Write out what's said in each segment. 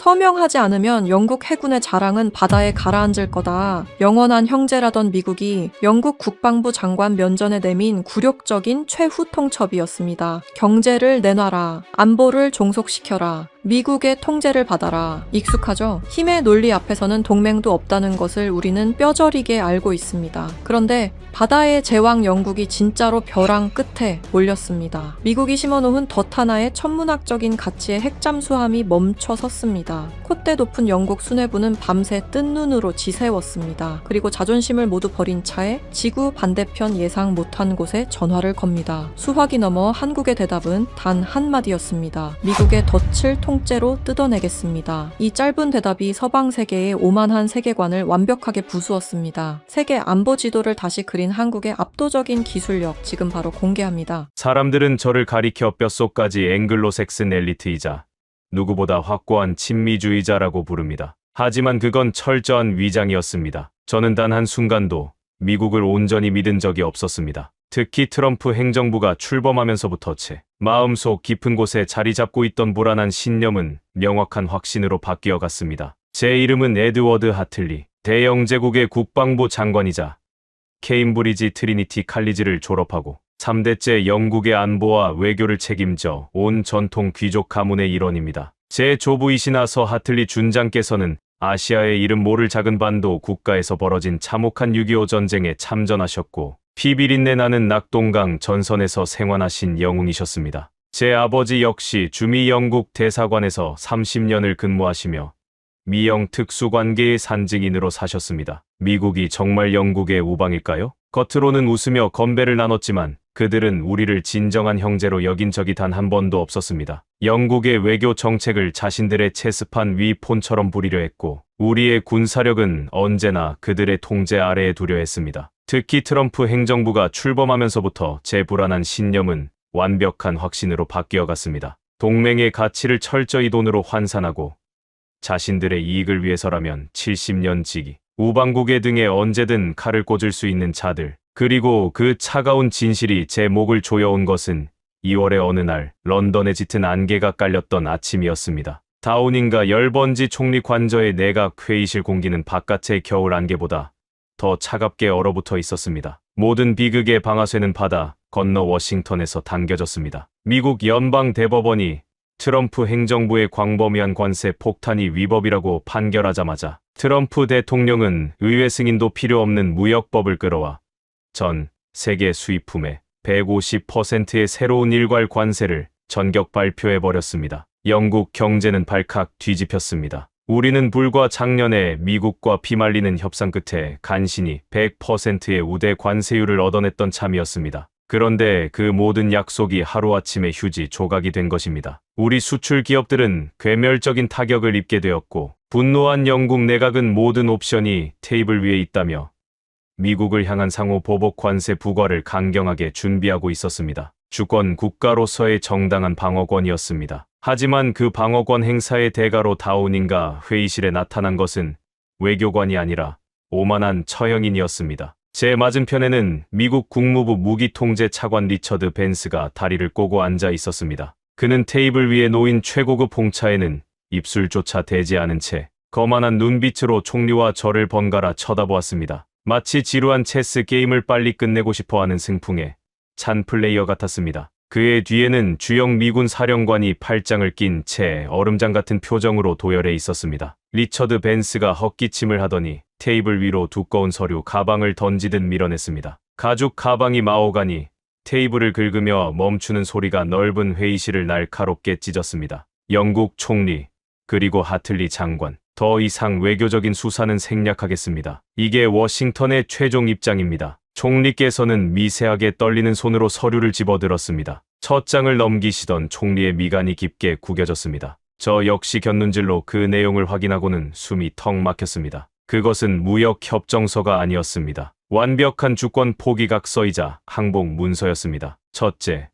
서명하지 않으면 영국 해군의 자랑은 바다에 가라앉을 거다. 영원한 형제라던 미국이 영국 국방부 장관 면전에 내민 굴욕적인 최후 통첩이었습니다. 경제를 내놔라. 안보를 종속시켜라. 미국의 통제를 받아라. 익숙하죠? 힘의 논리 앞에서는 동맹도 없다는 것을 우리는 뼈저리게 알고 있습니다. 그런데 바다의 제왕 영국이 진짜로 벼랑 끝에 몰렸습니다. 미국이 심어놓은 덫 하나의 천문학적인 가치의 핵잠수함이 멈춰 섰습니다. 콧대 높은 영국 수뇌부는 밤새 뜬 눈으로 지새웠습니다. 그리고 자존심을 모두 버린 차에 지구 반대편 예상 못한 곳에 전화를 겁니다. 수화기 넘어 한국의 대답은 단 한마디였습니다. 미국의 덫을 통째로 뜯어내겠습니다. 이 짧은 대답이 서방 세계의 오만한 세계관을 완벽하게 부수었습니다. 세계 안보 지도를 다시 그린 한국의 압도적인 기술력, 지금 바로 공개합니다. 사람들은 저를 가리켜 뼛속까지 앵글로색슨 엘리트이자 누구보다 확고한 친미주의자라고 부릅니다. 하지만 그건 철저한 위장이었습니다. 저는 단 한순간도 미국을 온전히 믿은 적이 없었습니다. 특히 트럼프 행정부가 출범하면서부터 제 마음속 깊은 곳에 자리 잡고 있던 불안한 신념은 명확한 확신으로 바뀌어 갔습니다. 제 이름은 에드워드 하틀리, 대영제국의 국방부 장관이자 케임브리지 트리니티 칼리지를 졸업하고 3대째 영국의 안보와 외교를 책임져 온 전통 귀족 가문의 일원입니다. 제 조부이시나 서 하틀리 준장께서는 아시아의 이름 모를 작은 반도 국가에서 벌어진 참혹한 6.25 전쟁에 참전하셨고 피비린내 나는 낙동강 전선에서 생활하신 영웅이셨습니다. 제 아버지 역시 주미 영국 대사관에서 30년을 근무하시며 미영 특수관계의 산증인으로 사셨습니다. 미국이 정말 영국의 우방일까요? 겉으로는 웃으며 건배를 나눴지만 그들은 우리를 진정한 형제로 여긴 적이 단 한 번도 없었습니다. 영국의 외교 정책을 자신들의 체스판 위 폰처럼 부리려 했고 우리의 군사력은 언제나 그들의 통제 아래에 두려 했습니다. 특히 트럼프 행정부가 출범하면서부터 제 불안한 신념은 완벽한 확신으로 바뀌어 갔습니다. 동맹의 가치를 철저히 돈으로 환산하고 자신들의 이익을 위해서라면 70년 지기, 우방국의 등에 언제든 칼을 꽂을 수 있는 자들, 그리고 그 차가운 진실이 제 목을 조여온 것은 2월의 어느 날 런던에 짙은 안개가 깔렸던 아침이었습니다. 다우닝가 열번지 총리 관저의 내각 회의실 공기는 바깥의 겨울 안개보다 더 차갑게 얼어붙어 있었습니다. 모든 비극의 방아쇠는 바다 건너 워싱턴에서 당겨졌습니다. 미국 연방 대법원이 트럼프 행정부의 광범위한 관세 폭탄이 위법이라고 판결하자마자 트럼프 대통령은 의회 승인도 필요 없는 무역법을 끌어와 전 세계 수입품의 150%의 새로운 일괄 관세를 전격 발표해버렸습니다. 영국 경제는 발칵 뒤집혔습니다. 우리는 불과 작년에 미국과 피말리는 협상 끝에 간신히 100%의 우대 관세율을 얻어냈던 참이었습니다. 그런데 그 모든 약속이 하루아침에 휴지 조각이 된 것입니다. 우리 수출 기업들은 괴멸적인 타격을 입게 되었고 분노한 영국 내각은 모든 옵션이 테이블 위에 있다며 미국을 향한 상호 보복 관세 부과를 강경하게 준비하고 있었습니다. 주권 국가로서의 정당한 방어권이었습니다. 하지만 그 방어권 행사의 대가로 다우닝가 회의실에 나타난 것은 외교관이 아니라 오만한 처형인이었습니다. 제 맞은편에는 미국 국무부 무기통제 차관 리처드 벤스가 다리를 꼬고 앉아 있었습니다. 그는 테이블 위에 놓인 최고급 홍차에는 입술조차 대지 않은 채 거만한 눈빛으로 총리와 저를 번갈아 쳐다보았습니다. 마치 지루한 체스 게임을 빨리 끝내고 싶어하는 승풍에 찬 플레이어 같았습니다. 그의 뒤에는 주영 미군 사령관이 팔짱을 낀 채 얼음장 같은 표정으로 도열해 있었습니다. 리처드 벤스가 헛기침을 하더니 테이블 위로 두꺼운 서류 가방을 던지듯 밀어냈습니다. 가죽 가방이 마오가니 테이블을 긁으며 멈추는 소리가 넓은 회의실을 날카롭게 찢었습니다. 영국 총리, 그리고 하틀리 장관. 더 이상 외교적인 수사는 생략하겠습니다. 이게 워싱턴의 최종 입장입니다. 총리께서는 미세하게 떨리는 손으로 서류를 집어들었습니다. 첫 장을 넘기시던 총리의 미간이 깊게 구겨졌습니다. 저 역시 곁눈질로 그 내용을 확인하고는 숨이 턱 막혔습니다. 그것은 무역협정서가 아니었습니다. 완벽한 주권 포기각서이자 항복 문서였습니다. 첫째,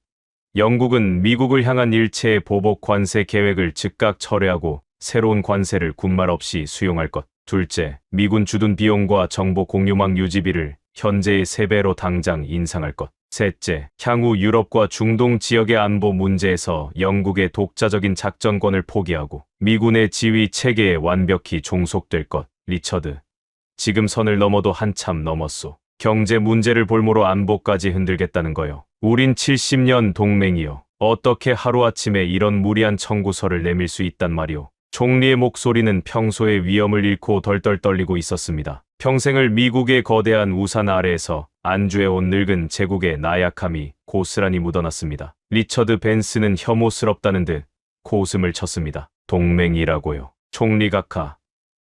영국은 미국을 향한 일체의 보복 관세 계획을 즉각 철회하고 새로운 관세를 군말 없이 수용할 것. 둘째, 미군 주둔 비용과 정보 공유망 유지비를 현재의 3배로 당장 인상할 것. 셋째, 향후 유럽과 중동 지역의 안보 문제에서 영국의 독자적인 작전권을 포기하고 미군의 지휘 체계에 완벽히 종속될 것. 리처드, 지금 선을 넘어도 한참 넘었소. 경제 문제를 볼모로 안보까지 흔들겠다는 거요. 우린 70년 동맹이요. 어떻게 하루아침에 이런 무리한 청구서를 내밀 수 있단 말이오. 총리의 목소리는 평소의 위엄을 잃고 덜덜 떨리고 있었습니다. 평생을 미국의 거대한 우산 아래에서 안주해온 늙은 제국의 나약함이 고스란히 묻어났습니다. 리처드 벤스는 혐오스럽다는 듯 코웃음을 쳤습니다. 동맹이라고요. 총리 각하,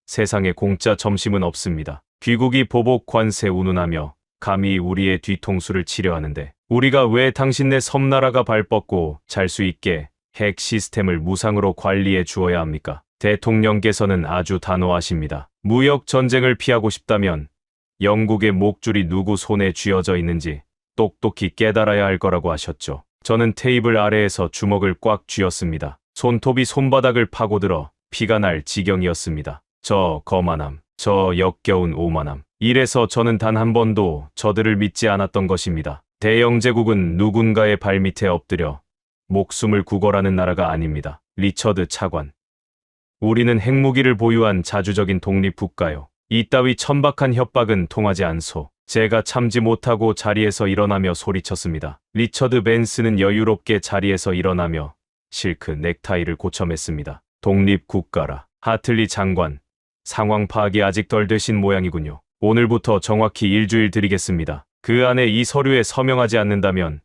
세상에 공짜 점심은 없습니다. 귀국이 보복 관세 운운하며 감히 우리의 뒤통수를 치려 하는데 우리가 왜 당신네 섬나라가 발뻗고 잘 수 있게 핵 시스템을 무상으로 관리해 주어야 합니까? 대통령께서는 아주 단호하십니다. 무역 전쟁을 피하고 싶다면 영국의 목줄이 누구 손에 쥐어져 있는지 똑똑히 깨달아야 할 거라고 하셨죠. 저는 테이블 아래에서 주먹을 꽉 쥐었습니다. 손톱이 손바닥을 파고들어 피가 날 지경이었습니다. 저 거만함, 저 역겨운 오만함. 이래서 저는 단 한 번도 저들을 믿지 않았던 것입니다. 대영제국은 누군가의 발밑에 엎드려 목숨을 구걸하는 나라가 아닙니다. 리처드 차관. 우리는 핵무기를 보유한 자주적인 독립국가요. 이따위 천박한 협박은 통하지 않소. 제가 참지 못하고 자리에서 일어나며 소리쳤습니다. 리처드 벤스는 여유롭게 자리에서 일어나며 실크 넥타이를 고쳐맸습니다. 독립국가라. 하틀리 장관, 상황 파악이 아직 덜 되신 모양이군요. 오늘부터 정확히 일주일 드리겠습니다. 그 안에 이 서류에 서명하지 않는다면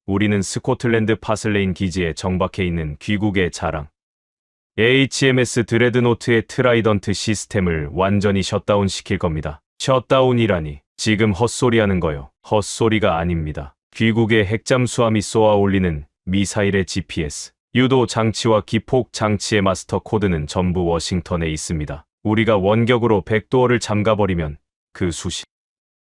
우리는 스코틀랜드 파슬레인 기지에 정박해 있는 귀국의 자랑 HMS 드레드노트의 트라이던트 시스템을 완전히 셧다운 시킬 겁니다. 셧다운이라니 지금 헛소리하는 거요. 헛소리가 아닙니다. 귀국의 핵잠수함이 쏘아 올리는 미사일의 GPS, 유도 장치와 기폭 장치의 마스터 코드는 전부 워싱턴에 있습니다. 우리가 원격으로 백도어를 잠가버리면 그 수십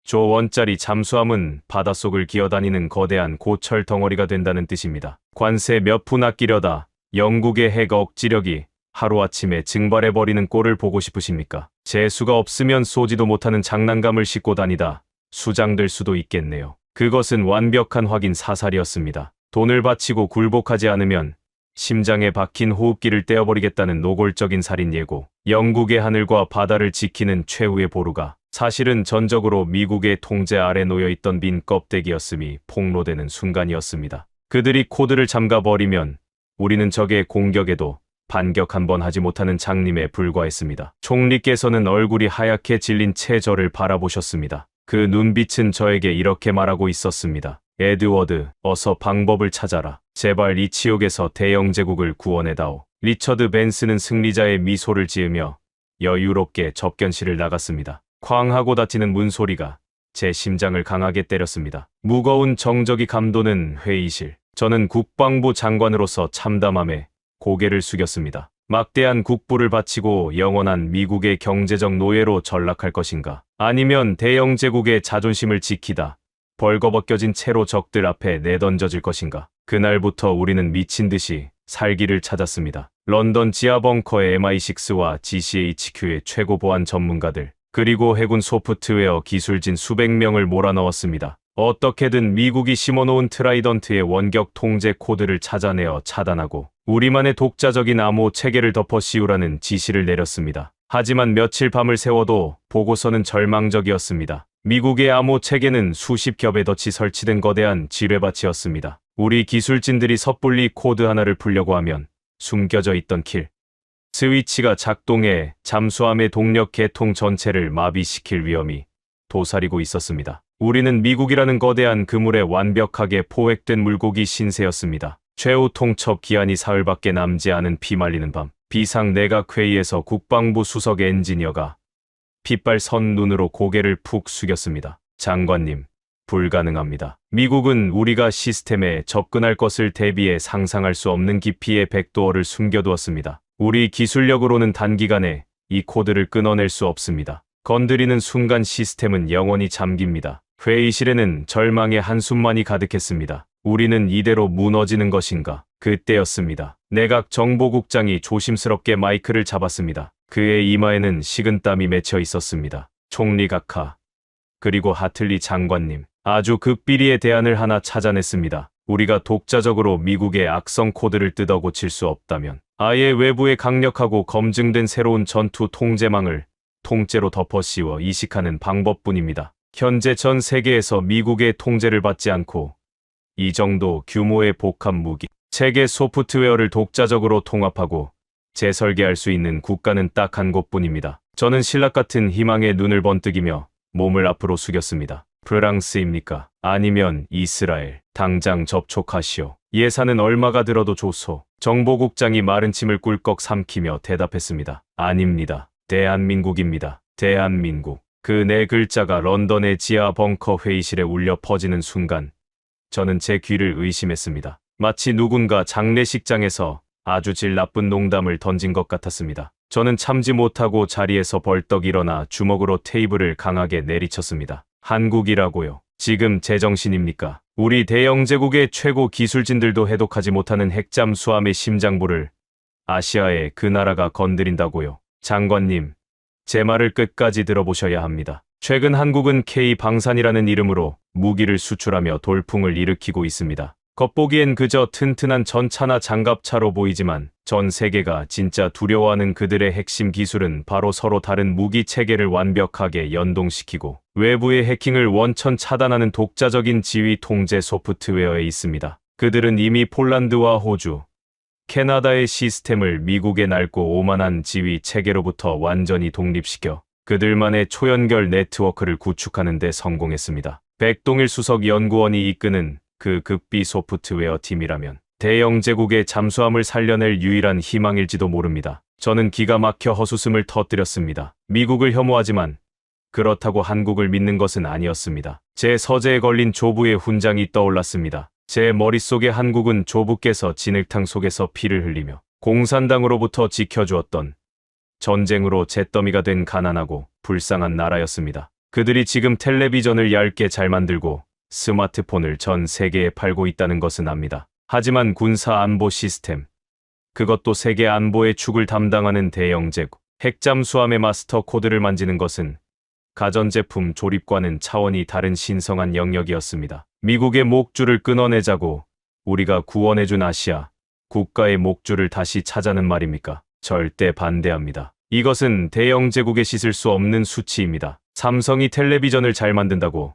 조 원짜리 잠수함은 바닷속을 기어다니는 거대한 고철 덩어리가 된다는 뜻입니다. 관세 몇 푼 아끼려다 영국의 핵 억지력이 하루아침에 증발해버리는 꼴을 보고 싶으십니까? 재수가 없으면 쏘지도 못하는 장난감을 싣고 다니다 수장될 수도 있겠네요. 그것은 완벽한 확인 사살이었습니다. 돈을 바치고 굴복하지 않으면 심장에 박힌 호흡기를 떼어버리겠다는 노골적인 살인 예고. 영국의 하늘과 바다를 지키는 최후의 보루가 사실은 전적으로 미국의 통제 아래 놓여있던 민 껍데기였음이 폭로되는 순간이었습니다. 그들이 코드를 잠가버리면 우리는 적의 공격에도 반격 한번 하지 못하는 장님에 불과했습니다. 총리께서는 얼굴이 하얗게 질린 채 저를 바라보셨습니다. 그 눈빛은 저에게 이렇게 말하고 있었습니다. 에드워드, 어서 방법을 찾아라. 제발 이 치욕에서 대영제국을 구원해다오. 리처드 벤스는 승리자의 미소를 지으며 여유롭게 접견실을 나갔습니다. 쾅 하고 닫히는 문소리가 제 심장을 강하게 때렸습니다. 무거운 정적이 감도는 회의실. 저는 국방부 장관으로서 참담함에 고개를 숙였습니다. 막대한 국부를 바치고 영원한 미국의 경제적 노예로 전락할 것인가? 아니면 대영제국의 자존심을 지키다 벌거벗겨진 채로 적들 앞에 내던져질 것인가? 그날부터 우리는 미친 듯이 살기를 찾았습니다. 런던 지하 벙커의 MI6와 GCHQ의 최고 보안 전문가들, 그리고 해군 소프트웨어 기술진 수백 명을 몰아넣었습니다. 어떻게든 미국이 심어놓은 트라이던트의 원격 통제 코드를 찾아내어 차단하고 우리만의 독자적인 암호 체계를 덮어 씌우라는 지시를 내렸습니다. 하지만 며칠 밤을 새워도 보고서는 절망적이었습니다. 미국의 암호 체계는 수십 겹에 덧이 설치된 거대한 지뢰밭이었습니다. 우리 기술진들이 섣불리 코드 하나를 풀려고 하면 숨겨져 있던 킬 스위치가 작동해 잠수함의 동력 계통 전체를 마비시킬 위험이 도사리고 있었습니다. 우리는 미국이라는 거대한 그물에 완벽하게 포획된 물고기 신세였습니다. 최후 통첩 기한이 사흘밖에 남지 않은 피말리는 밤, 비상 내각회의에서 국방부 수석 엔지니어가 핏발 선 눈으로 고개를 푹 숙였습니다. 장관님, 불가능합니다. 미국은 우리가 시스템에 접근할 것을 대비해 상상할 수 없는 깊이의 백도어를 숨겨두었습니다. 우리 기술력으로는 단기간에 이 코드를 끊어낼 수 없습니다. 건드리는 순간 시스템은 영원히 잠깁니다. 회의실에는 절망의 한숨만이 가득했습니다. 우리는 이대로 무너지는 것인가? 그때였습니다. 내각 정보국장이 조심스럽게 마이크를 잡았습니다. 그의 이마에는 식은땀이 맺혀 있었습니다. 총리 각하, 그리고 하틀리 장관님, 아주 극비리의 대안을 하나 찾아냈습니다. 우리가 독자적으로 미국의 악성 코드를 뜯어 고칠 수 없다면 아예 외부에 강력하고 검증된 새로운 전투 통제망을 통째로 덮어 씌워 이식하는 방법뿐입니다. 현재 전 세계에서 미국의 통제를 받지 않고 이 정도 규모의 복합 무기, 체계 소프트웨어를 독자적으로 통합하고 재설계할 수 있는 국가는 딱 한 곳뿐입니다. 저는 신라 같은 희망에 눈을 번뜩이며 몸을 앞으로 숙였습니다. 프랑스입니까? 아니면 이스라엘? 당장 접촉하시오. 예산은 얼마가 들어도 좋소. 정보국장이 마른 침을 꿀꺽 삼키며 대답했습니다. 아닙니다. 대한민국입니다. 대한민국. 그 네 글자가 런던의 지하 벙커 회의실에 울려 퍼지는 순간 저는 제 귀를 의심했습니다. 마치 누군가 장례식장에서 아주 질 나쁜 농담을 던진 것 같았습니다. 저는 참지 못하고 자리에서 벌떡 일어나 주먹으로 테이블을 강하게 내리쳤습니다. 한국이라고요. 지금 제정신입니까? 우리 대영제국의 최고 기술진들도 해독하지 못하는 핵잠수함의 심장부를 아시아의 그 나라가 건드린다고요. 장관님, 제 말을 끝까지 들어보셔야 합니다. 최근 한국은 K방산이라는 이름으로 무기를 수출하며 돌풍을 일으키고 있습니다. 겉보기엔 그저 튼튼한 전차나 장갑차로 보이지만 전 세계가 진짜 두려워하는 그들의 핵심 기술은 바로 서로 다른 무기 체계를 완벽하게 연동시키고 외부의 해킹을 원천 차단하는 독자적인 지휘 통제 소프트웨어에 있습니다. 그들은 이미 폴란드와 호주, 캐나다의 시스템을 미국의 낡고 오만한 지휘 체계로부터 완전히 독립시켜 그들만의 초연결 네트워크를 구축하는 데 성공했습니다. 백동일 수석 연구원이 이끄는 그 극비 소프트웨어 팀이라면 대영제국의 잠수함을 살려낼 유일한 희망일지도 모릅니다. 저는 기가 막혀 헛웃음을 터뜨렸습니다. 미국을 혐오하지만 그렇다고 한국을 믿는 것은 아니었습니다. 제 서재에 걸린 조부의 훈장이 떠올랐습니다. 제 머릿속에 한국은 조부께서 진흙탕 속에서 피를 흘리며 공산당으로부터 지켜주었던 전쟁으로 잿더미가 된 가난하고 불쌍한 나라였습니다. 그들이 지금 텔레비전을 얇게 잘 만들고 스마트폰을 전 세계에 팔고 있다는 것은 압니다. 하지만 군사 안보 시스템, 그것도 세계 안보의 축을 담당하는 대영제국, 핵잠수함의 마스터 코드를 만지는 것은 가전제품 조립과는 차원이 다른 신성한 영역이었습니다. 미국의 목줄을 끊어내자고 우리가 구원해준 아시아 국가의 목줄을 다시 찾자는 말입니까? 절대 반대합니다. 이것은 대영제국에 씻을 수 없는 수치입니다. 삼성이 텔레비전을 잘 만든다고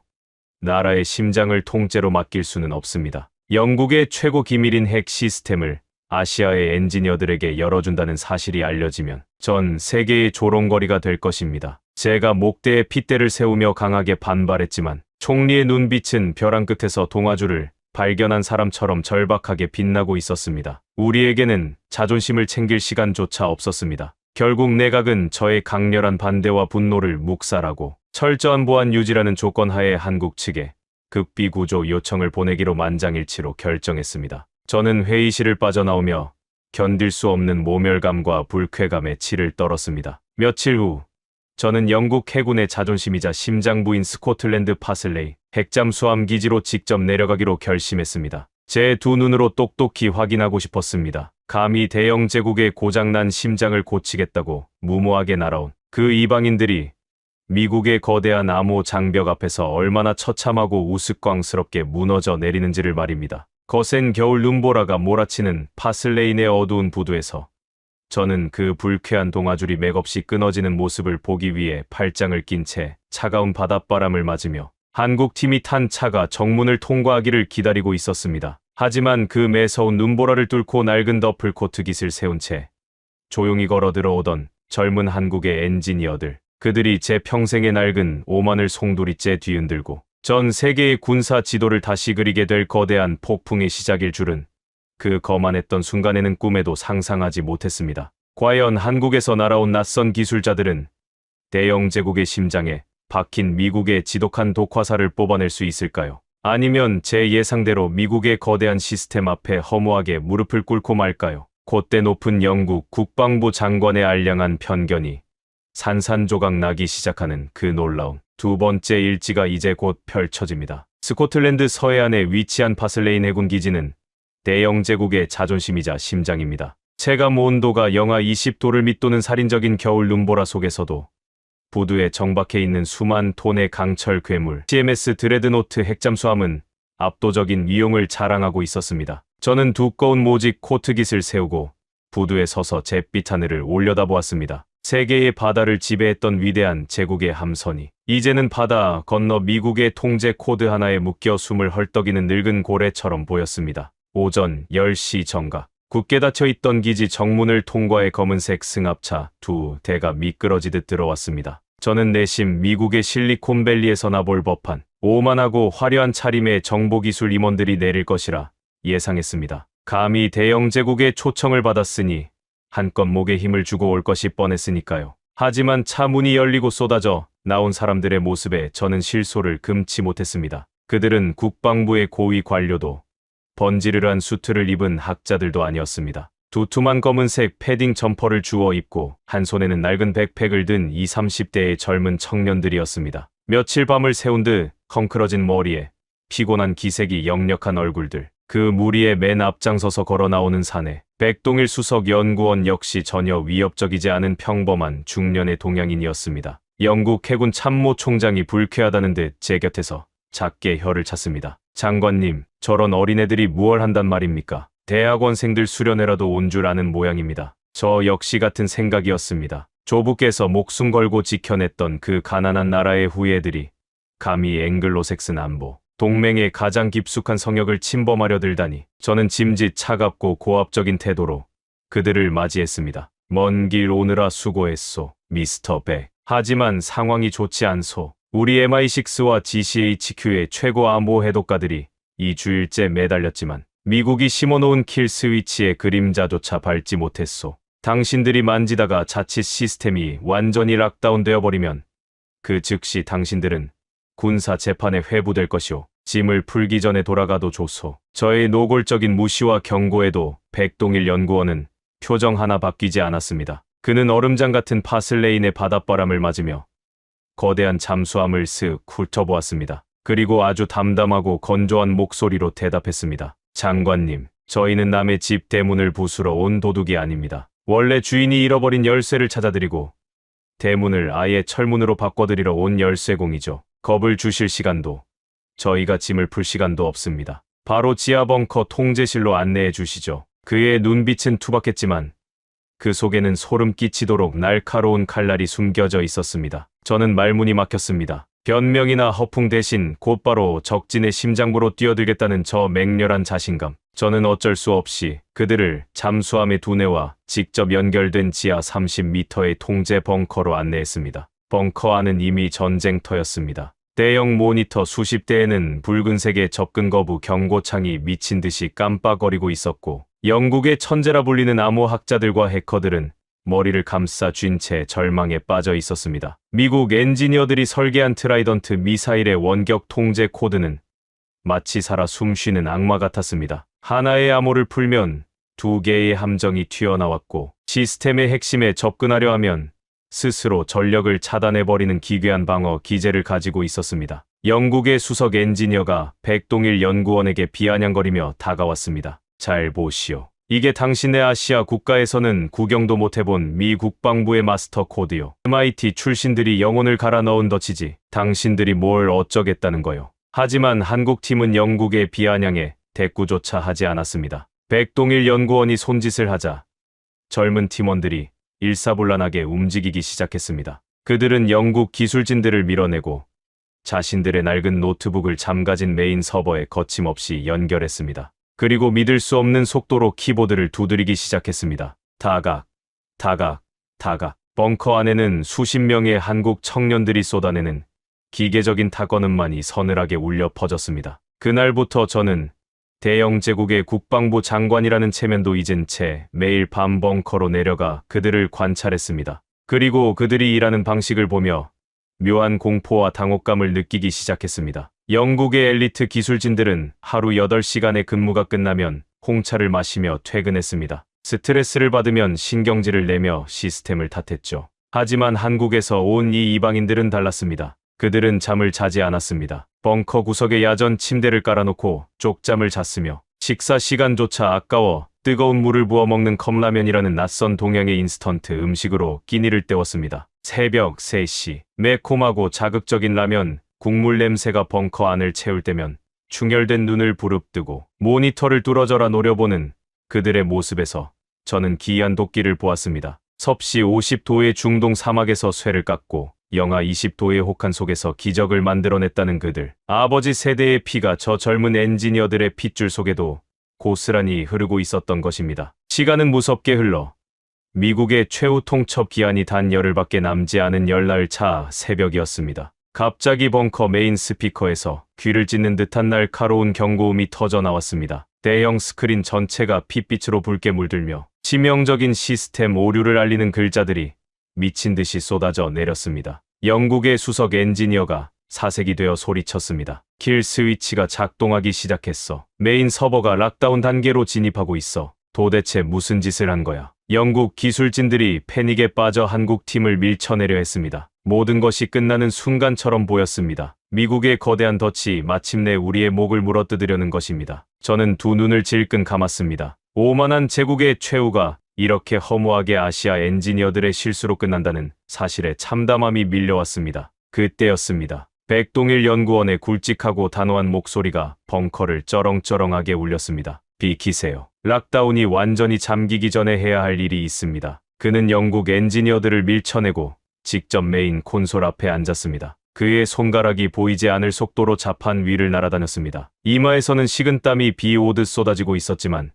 나라의 심장을 통째로 맡길 수는 없습니다. 영국의 최고 기밀인 핵 시스템을 아시아의 엔지니어들에게 열어준다는 사실이 알려지면 전 세계의 조롱거리가 될 것입니다. 제가 목대에 핏대를 세우며 강하게 반발했지만 총리의 눈빛은 벼랑 끝에서 동아줄을 발견한 사람처럼 절박하게 빛나고 있었습니다. 우리에게는 자존심을 챙길 시간조차 없었습니다. 결국 내각은 저의 강렬한 반대와 분노를 묵살하고 철저한 보안 유지라는 조건 하에 한국 측에 극비 구조 요청을 보내기로 만장일치로 결정했습니다. 저는 회의실을 빠져나오며 견딜 수 없는 모멸감과 불쾌감에 치를 떨었습니다. 며칠 후 저는 영국 해군의 자존심이자 심장부인 스코틀랜드 파슬레이 핵잠수함 기지로 직접 내려가기로 결심했습니다. 제 두 눈으로 똑똑히 확인하고 싶었습니다. 감히 대영제국의 고장난 심장을 고치겠다고 무모하게 날아온 그 이방인들이 미국의 거대한 암호 장벽 앞에서 얼마나 처참하고 우스꽝스럽게 무너져 내리는지를 말입니다. 거센 겨울 눈보라가 몰아치는 파슬레이 내 어두운 부두에서 저는 그 불쾌한 동아줄이 맥없이 끊어지는 모습을 보기 위해 팔짱을 낀 채 차가운 바닷바람을 맞으며 한국 팀이 탄 차가 정문을 통과하기를 기다리고 있었습니다. 하지만 그 매서운 눈보라를 뚫고 낡은 더플코트 깃을 세운 채 조용히 걸어 들어오던 젊은 한국의 엔지니어들, 그들이 제 평생의 낡은 오만을 송두리째 뒤흔들고 전 세계의 군사 지도를 다시 그리게 될 거대한 폭풍의 시작일 줄은 그 거만했던 순간에는 꿈에도 상상하지 못했습니다. 과연 한국에서 날아온 낯선 기술자들은 대영제국의 심장에 박힌 미국의 지독한 독화살을 뽑아낼 수 있을까요? 아니면 제 예상대로 미국의 거대한 시스템 앞에 허무하게 무릎을 꿇고 말까요? 콧대 높은 영국 국방부 장관의 알량한 편견이 산산조각 나기 시작하는 그 놀라운 두 번째 일지가 이제 곧 펼쳐집니다. 스코틀랜드 서해안에 위치한 파슬레인 해군 기지는 대영제국의 자존심이자 심장입니다. 체감 온도가 영하 20도를 밑도는 살인적인 겨울 눈보라 속에서도 부두에 정박해 있는 수만 톤의 강철 괴물 CMS 드레드노트 핵잠수함은 압도적인 위용을 자랑하고 있었습니다. 저는 두꺼운 모직 코트깃을 세우고 부두에 서서 잿빛 하늘을 올려다보았습니다. 세계의 바다를 지배했던 위대한 제국의 함선이 이제는 바다 건너 미국의 통제 코드 하나에 묶여 숨을 헐떡이는 늙은 고래처럼 보였습니다. 오전 10시 정각 굳게 닫혀있던 기지 정문을 통과해 검은색 승합차 2대가 미끄러지듯 들어왔습니다. 저는 내심 미국의 실리콘밸리에서 나볼 법한 오만하고 화려한 차림의 정보기술 임원들이 내릴 것이라 예상했습니다. 감히 대영 제국의 초청을 받았으니 한껏 목에 힘을 주고 올 것이 뻔했으니까요. 하지만 차 문이 열리고 쏟아져 나온 사람들의 모습에 저는 실소를 금치 못했습니다. 그들은 국방부의 고위 관료도 번지르르한 수트를 입은 학자들도 아니었습니다. 두툼한 검은색 패딩 점퍼를 주워 입고 한 손에는 낡은 백팩을 든 20, 30대의 젊은 청년들이었습니다. 며칠 밤을 새운 듯 헝클어진 머리에 피곤한 기색이 역력한 얼굴들. 그 무리의 맨 앞장서서 걸어 나오는 사내 백동일 수석 연구원 역시 전혀 위협적이지 않은 평범한 중년의 동양인이었습니다. 영국 해군 참모 총장이 불쾌하다는 듯 제 곁에서 작게 혀를 찼습니다. 장관님, 저런 어린애들이 무얼 한단 말입니까? 대학원생들 수련회라도 온 줄 아는 모양입니다. 저 역시 같은 생각이었습니다. 조부께서 목숨 걸고 지켜냈던 그 가난한 나라의 후예들이 감히 앵글로색슨 안보 동맹의 가장 깊숙한 성역을 침범하려 들다니 저는 짐짓 차갑고 고압적인 태도로 그들을 맞이했습니다. 먼 길 오느라 수고했소, 미스터 백. 하지만 상황이 좋지 않소. 우리 MI6와 GCHQ의 최고 안보 해독가들이 2주일째 매달렸지만 미국이 심어놓은 킬 스위치의 그림자조차 밟지 못했소. 당신들이 만지다가 자칫 시스템이 완전히 락다운되어 버리면 그 즉시 당신들은 군사 재판에 회부될 것이오. 짐을 풀기 전에 돌아가도 좋소. 저의 노골적인 무시와 경고에도 백동일 연구원은 표정 하나 바뀌지 않았습니다. 그는 얼음장 같은 파슬레인의 바닷바람을 맞으며 거대한 잠수함을 쓱 훑어보았습니다. 그리고 아주 담담하고 건조한 목소리로 대답했습니다. 장관님, 저희는 남의 집 대문을 부수러 온 도둑이 아닙니다. 원래 주인이 잃어버린 열쇠를 찾아드리고 대문을 아예 철문으로 바꿔드리러 온 열쇠공이죠. 겁을 주실 시간도 저희가 짐을 풀 시간도 없습니다. 바로 지하 벙커 통제실로 안내해 주시죠. 그의 눈빛은 투박했지만 그 속에는 소름 끼치도록 날카로운 칼날이 숨겨져 있었습니다. 저는 말문이 막혔습니다. 변명이나 허풍 대신 곧바로 적진의 심장부로 뛰어들겠다는 저 맹렬한 자신감. 저는 어쩔 수 없이 그들을 잠수함의 두뇌와 직접 연결된 지하 30m의 통제 벙커로 안내했습니다. 벙커 안은 이미 전쟁터였습니다. 대형 모니터 수십 대에는 붉은색의 접근 거부 경고창이 미친 듯이 깜빡거리고 있었고 영국의 천재라 불리는 암호학자들과 해커들은 머리를 감싸 쥔 채 절망에 빠져 있었습니다. 미국 엔지니어들이 설계한 트라이던트 미사일의 원격 통제 코드는 마치 살아 숨쉬는 악마 같았습니다. 하나의 암호를 풀면 2개의 함정이 튀어나왔고 시스템의 핵심에 접근하려 하면 스스로 전력을 차단해버리는 기괴한 방어 기제를 가지고 있었습니다. 영국의 수석 엔지니어가 백동일 연구원에게 비아냥거리며 다가왔습니다. 잘 보시오. 이게 당신의 아시아 국가에서는 구경도 못해본 미 국방부의 마스터 코드요. MIT 출신들이 영혼을 갈아 넣은 덫이지 당신들이 뭘 어쩌겠다는 거요. 하지만 한국팀은 영국의 비아냥에 대꾸조차 하지 않았습니다. 백동일 연구원이 손짓을 하자 젊은 팀원들이 일사불란하게 움직이기 시작했습니다. 그들은 영국 기술진들을 밀어내고 자신들의 낡은 노트북을 잠가진 메인 서버에 거침없이 연결했습니다. 그리고 믿을 수 없는 속도로 키보드를 두드리기 시작했습니다. 다각, 다각, 다각. 벙커 안에는 수십 명의 한국 청년들이 쏟아내는 기계적인 타건음만이 서늘하게 울려 퍼졌습니다. 그날부터 저는 대영 제국의 국방부 장관이라는 체면도 잊은 채 매일 밤 벙커로 내려가 그들을 관찰했습니다. 그리고 그들이 일하는 방식을 보며 묘한 공포와 당혹감을 느끼기 시작했습니다. 영국의 엘리트 기술진들은 하루 8시간의 근무가 끝나면 홍차를 마시며 퇴근했습니다. 스트레스를 받으면 신경질을 내며 시스템을 탓했죠. 하지만 한국에서 온 이 이방인들은 달랐습니다. 그들은 잠을 자지 않았습니다. 벙커 구석에 야전 침대를 깔아놓고 쪽잠을 잤으며 식사 시간조차 아까워 뜨거운 물을 부어 먹는 컵라면이라는 낯선 동양의 인스턴트 음식으로 끼니를 때웠습니다. 새벽 3시, 매콤하고 자극적인 라면, 국물 냄새가 벙커 안을 채울 때면 충혈된 눈을 부릅뜨고 모니터를 뚫어져라 노려보는 그들의 모습에서 저는 기이한 도끼를 보았습니다. 섭씨 50도의 중동 사막에서 쇠를 깎고 영하 20도의 혹한 속에서 기적을 만들어냈다는 그들. 아버지 세대의 피가 저 젊은 엔지니어들의 핏줄 속에도 고스란히 흐르고 있었던 것입니다. 시간은 무섭게 흘러 미국의 최후 통첩 기한이 단 열흘밖에 남지 않은 열날 차 새벽이었습니다. 갑자기 벙커 메인 스피커에서 귀를 찢는 듯한 날카로운 경고음이 터져 나왔습니다. 대형 스크린 전체가 핏빛으로 붉게 물들며 치명적인 시스템 오류를 알리는 글자들이 미친 듯이 쏟아져 내렸습니다. 영국의 수석 엔지니어가 사색이 되어 소리쳤습니다. 킬 스위치가 작동하기 시작했어. 메인 서버가 락다운 단계로 진입하고 있어. 도대체 무슨 짓을 한 거야? 영국 기술진들이 패닉에 빠져 한국 팀을 밀쳐내려 했습니다. 모든 것이 끝나는 순간처럼 보였습니다. 미국의 거대한 덫이 마침내 우리의 목을 물어뜯으려는 것입니다. 저는 두 눈을 질끈 감았습니다. 오만한 제국의 최후가 이렇게 허무하게 아시아 엔지니어들의 실수로 끝난다는 사실에 참담함이 밀려왔습니다. 그때였습니다. 백동일 연구원의 굵직하고 단호한 목소리가 벙커를 쩌렁쩌렁하게 울렸습니다. 비키세요. 락다운이 완전히 잠기기 전에 해야 할 일이 있습니다. 그는 영국 엔지니어들을 밀쳐내고 직접 메인 콘솔 앞에 앉았습니다. 그의 손가락이 보이지 않을 속도로 자판 위를 날아다녔습니다. 이마에서는 식은땀이 비 오듯 쏟아지고 있었지만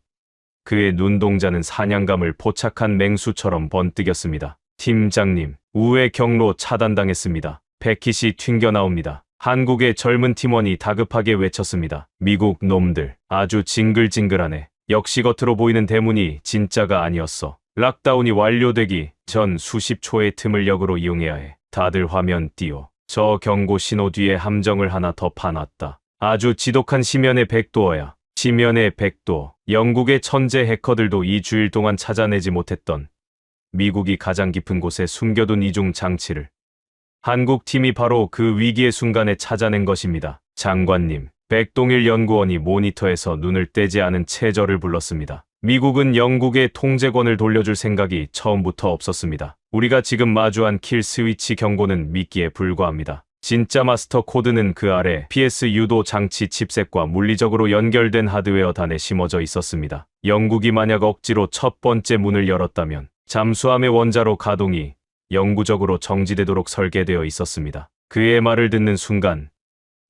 그의 눈동자는 사냥감을 포착한 맹수처럼 번뜩였습니다. 팀장님, 우회 경로 차단당했습니다. 패킷이 튕겨나옵니다. 한국의 젊은 팀원이 다급하게 외쳤습니다. 미국 놈들, 아주 징글징글하네. 역시 겉으로 보이는 대문이 진짜가 아니었어. 락다운이 완료되기 전 수십 초의 틈을 역으로 이용해야 해. 다들 화면 띄워. 저 경고 신호 뒤에 함정을 하나 더 파놨다. 아주 지독한 심연의 백도어야. 심연의 백도어. 영국의 천재 해커들도 2주일 동안 찾아내지 못했던 미국이 가장 깊은 곳에 숨겨둔 이중 장치를 한국 팀이 바로 그 위기의 순간에 찾아낸 것입니다. 장관님, 백동일 연구원이 모니터에서 눈을 떼지 않은 채 저를 불렀습니다. 미국은 영국의 통제권을 돌려줄 생각이 처음부터 없었습니다. 우리가 지금 마주한 킬 스위치 경고는 미끼에 불과합니다. 진짜 마스터 코드는 그 아래 PS 유도 장치 칩셋과 물리적으로 연결된 하드웨어 단에 심어져 있었습니다. 영국이 만약 억지로 첫 번째 문을 열었다면 잠수함의 원자로 가동이 영구적으로 정지되도록 설계되어 있었습니다. 그의 말을 듣는 순간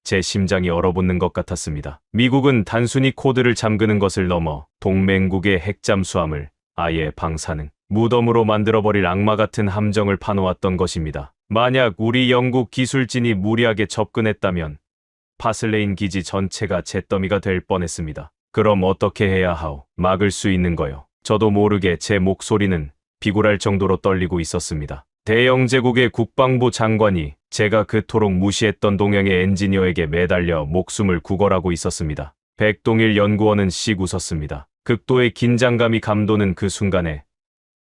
제 심장이 얼어붙는 것 같았습니다. 미국은 단순히 코드를 잠그는 것을 넘어 동맹국의 핵잠수함을 아예 방사능, 무덤으로 만들어버릴 악마 같은 함정을 파놓았던 것입니다. 만약 우리 영국 기술진이 무리하게 접근했다면 파슬레인 기지 전체가 잿더미가 될 뻔했습니다. 그럼 어떻게 해야 하오? 막을 수 있는 거요. 저도 모르게 제 목소리는 비굴할 정도로 떨리고 있었습니다. 대영 제국의 국방부 장관이 제가 그토록 무시했던 동양의 엔지니어에게 매달려 목숨을 구걸하고 있었습니다. 백동일 연구원은 씩 웃었습니다. 극도의 긴장감이 감도는 그 순간에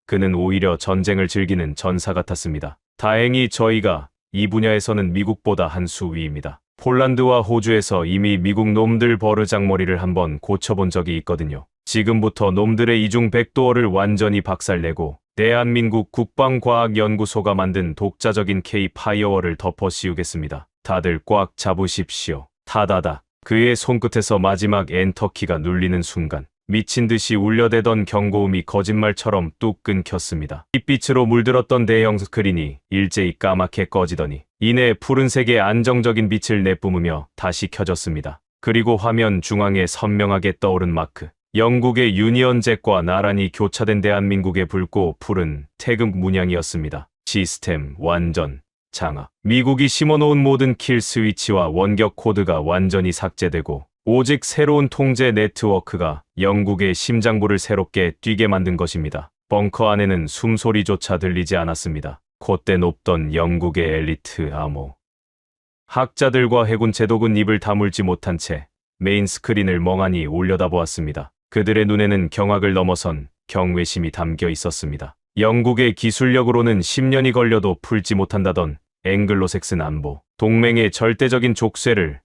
그는 오히려 전쟁을 즐기는 전사 같았습니다. 다행히 저희가 이 분야에서는 미국보다 한 수 위입니다. 폴란드와 호주에서 이미 미국 놈들 버르장머리를 한번 고쳐본 적이 있거든요. 지금부터 놈들의 이중 백도어를 완전히 박살내고 대한민국 국방과학연구소가 만든 독자적인 K-파이어월을 덮어 씌우겠습니다. 다들 꽉 잡으십시오. 타다다. 그의 손끝에서 마지막 엔터키가 눌리는 순간 미친 듯이 울려대던 경고음이 거짓말처럼 뚝 끊겼습니다. 빛빛으로 물들었던 대형 스크린이 일제히 까맣게 꺼지더니 이내 푸른색의 안정적인 빛을 내뿜으며 다시 켜졌습니다. 그리고 화면 중앙에 선명하게 떠오른 마크. 영국의 유니언 잭과 나란히 교차된 대한민국의 붉고 푸른 태극 문양이었습니다. 시스템 완전 장악. 미국이 심어놓은 모든 킬 스위치와 원격 코드가 완전히 삭제되고 오직 새로운 통제 네트워크가 영국의 심장부를 새롭게 뛰게 만든 것입니다. 벙커 안에는 숨소리조차 들리지 않았습니다. 콧대 높던 영국의 엘리트 암호. 학자들과 해군 제독은 입을 다물지 못한 채 메인 스크린을 멍하니 올려다보았습니다. 그들의 눈에는 경악을 넘어선 경외심이 담겨 있었습니다. 영국의 기술력으로는 10년이 걸려도 풀지 못한다던 앵글로색슨 안보, 동맹의 절대적인 족쇄를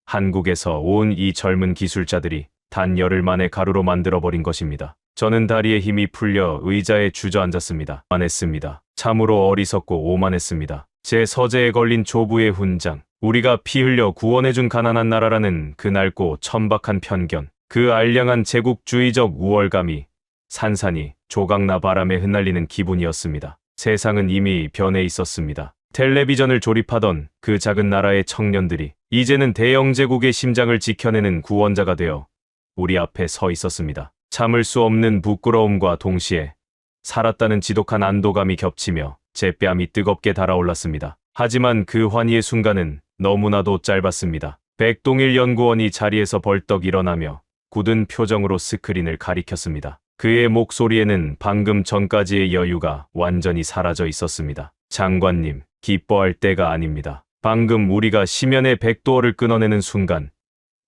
한국에서 온 이 젊은 기술자들이 단 열흘 만에 가루로 만들어버린 것입니다. 저는 다리에 힘이 풀려 의자에 주저앉았습니다. 오만했습니다. 참으로 어리석고 오만했습니다. 제 서재에 걸린 조부의 훈장, 우리가 피 흘려 구원해준 가난한 나라라는 그 낡고 천박한 편견, 그 알량한 제국주의적 우월감이 산산이 조각나 바람에 흩날리는 기분이었습니다. 세상은 이미 변해 있었습니다. 텔레비전을 조립하던 그 작은 나라의 청년들이 이제는 대영 제국의 심장을 지켜내는 구원자가 되어 우리 앞에 서 있었습니다. 참을 수 없는 부끄러움과 동시에 살았다는 지독한 안도감이 겹치며 제 뺨이 뜨겁게 달아올랐습니다. 하지만 그 환희의 순간은 너무나도 짧았습니다. 백동일 연구원이 자리에서 벌떡 일어나며 굳은 표정으로 스크린을 가리켰습니다. 그의 목소리에는 방금 전까지의 여유가 완전히 사라져 있었습니다. 장관님, 기뻐할 때가 아닙니다. 방금 우리가 심연의 백도어를 끊어내는 순간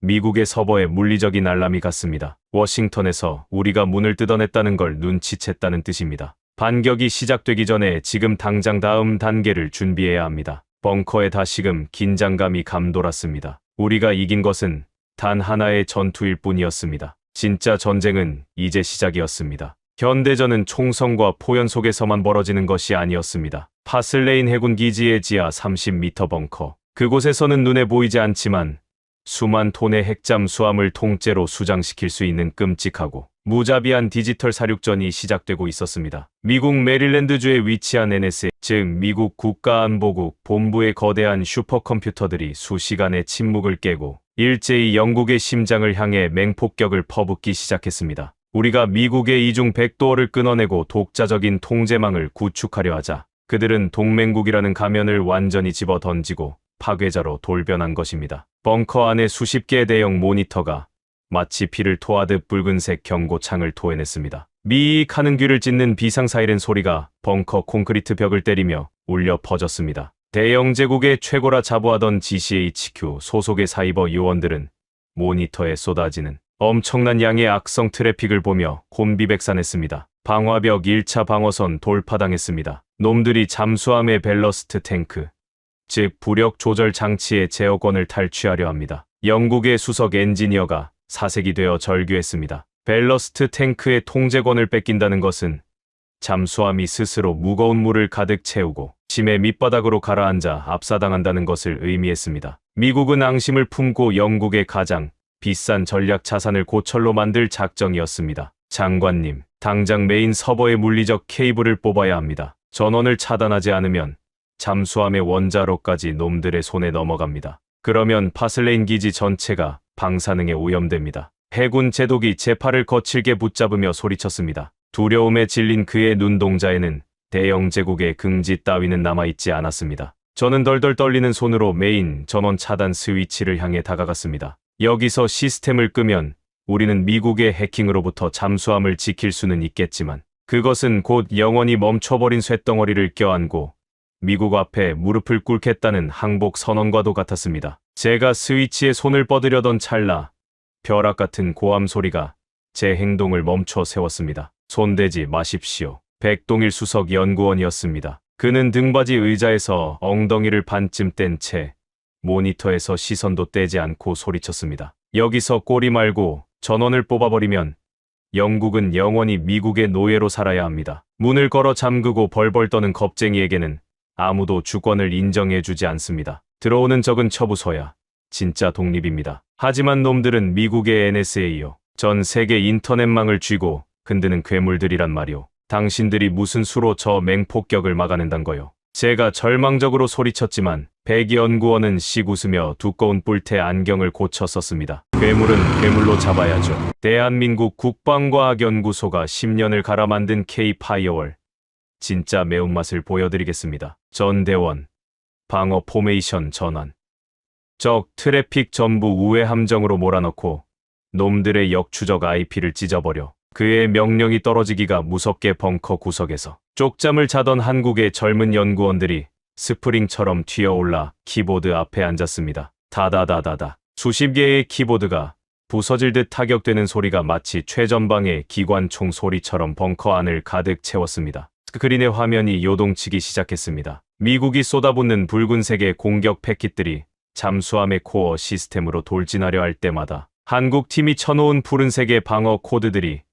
미국의 서버에 물리적인 알람이 갔습니다. 워싱턴에서 우리가 문을 뜯어냈다는 걸 눈치챘다는 뜻입니다. 반격이 시작되기 전에 지금 당장 다음 단계를 준비해야 합니다. 벙커에 다시금 긴장감이 감돌았습니다. 우리가 이긴 것은 단 하나의 전투일 뿐이었습니다. 진짜 전쟁은 이제 시작이었습니다. 현대전은 총성과 포연 속에서만 벌어지는 것이 아니었습니다. 파슬레인 해군 기지의 지하 30m 벙커. 그곳에서는 눈에 보이지 않지만 수만 톤의 핵잠 수함을 통째로 수장시킬 수 있는 끔찍하고 무자비한 디지털 사륙전이 시작되고 있었습니다. 미국 메릴랜드주에 위치한 NSA, 즉 미국 국가안보국 본부의 거대한 슈퍼컴퓨터들이 수시간의 침묵을 깨고 일제히 영국의 심장을 향해 맹폭격을 퍼붓기 시작했습니다. 우리가 미국의 이중 백도어를 끊어내고 독자적인 통제망을 구축하려 하자 그들은 동맹국이라는 가면을 완전히 집어 던지고 파괴자로 돌변한 것입니다. 벙커 안에 수십 개의 대형 모니터가 마치 피를 토하듯 붉은색 경고창을 토해냈습니다. 미익 하는 귀를 찢는 비상 사이렌 소리가 벙커 콘크리트 벽을 때리며 울려 퍼졌습니다. 대영 제국의 최고라 자부하던 GCHQ 소속의 사이버 요원들은 모니터에 쏟아지는 엄청난 양의 악성 트래픽을 보며 곤비백산했습니다. 방화벽 1차 방어선 돌파당했습니다. 놈들이 잠수함의 벨러스트 탱크, 즉 부력 조절 장치의 제어권을 탈취하려 합니다. 영국의 수석 엔지니어가 사색이 되어 절규했습니다. 벨러스트 탱크의 통제권을 뺏긴다는 것은 잠수함이 스스로 무거운 물을 가득 채우고 심해 밑바닥으로 가라앉아 압사당한다는 것을 의미했습니다. 미국은 앙심을 품고 영국의 가장 비싼 전략 자산을 고철로 만들 작정이었습니다. 장관님, 당장 메인 서버의 물리적 케이블을 뽑아야 합니다. 전원을 차단하지 않으면 잠수함의 원자로까지 놈들의 손에 넘어갑니다. 그러면 파슬레인 기지 전체가 방사능에 오염됩니다. 해군 제독이 제 팔을 거칠게 붙잡으며 소리쳤습니다. 두려움에 질린 그의 눈동자에는 대영 제국의 긍지 따위는 남아있지 않았습니다. 저는 덜덜 떨리는 손으로 메인 전원 차단 스위치를 향해 다가갔습니다. 여기서 시스템을 끄면 우리는 미국의 해킹으로부터 잠수함을 지킬 수는 있겠지만 그것은 곧 영원히 멈춰버린 쇳덩어리를 껴안고 미국 앞에 무릎을 꿇겠다는 항복 선언과도 같았습니다. 제가 스위치에 손을 뻗으려던 찰나 벼락 같은 고함 소리가 제 행동을 멈춰 세웠습니다. 손대지 마십시오. 백동일 수석 연구원이었습니다. 그는 등받이 의자에서 엉덩이를 반쯤 뗀 채 모니터에서 시선도 떼지 않고 소리쳤습니다. 여기서 꼬리 말고 전원을 뽑아버리면 영국은 영원히 미국의 노예로 살아야 합니다. 문을 걸어 잠그고 벌벌 떠는 겁쟁이에게는 아무도 주권을 인정해주지 않습니다. 들어오는 적은 처부서야 진짜 독립입니다. 하지만 놈들은 미국의 NSA요. 전 세계 인터넷망을 쥐고 흔드는 괴물들이란 말이오. 당신들이 무슨 수로 저 맹폭격을 막아낸단 거요. 제가 절망적으로 소리쳤지만 백 연구원은 씩 웃으며 두꺼운 뿔테 안경을 고쳐 썼습니다. 괴물은 괴물로 잡아야죠. 대한민국 국방과학연구소가 10년을 갈아 만든 K-파이어월. 진짜 매운맛을 보여드리겠습니다. 전대원, 방어 포메이션 전환. 적 트래픽 전부 우회 함정으로 몰아넣고 놈들의 역추적 IP를 찢어버려 그의 명령이 떨어지기가 무섭게 벙커 구석에서 쪽잠을 자던 한국의 젊은 연구원들이 스프링처럼 튀어올라 키보드 앞에 앉았습니다. 다다다다다. 수십 개의 키보드가 부서질 듯 타격되는 소리가 마치 최전방의 기관총 소리처럼 벙커 안을 가득 채웠습니다. 스크린의 화면이 요동치기 시작했습니다. 미국이 쏟아붓는 붉은색의 공격 패킷들이 잠수함의 코어 시스템으로 돌진하려 할 때마다 한국 팀이 쳐놓은 푸른색의 방어 코드들이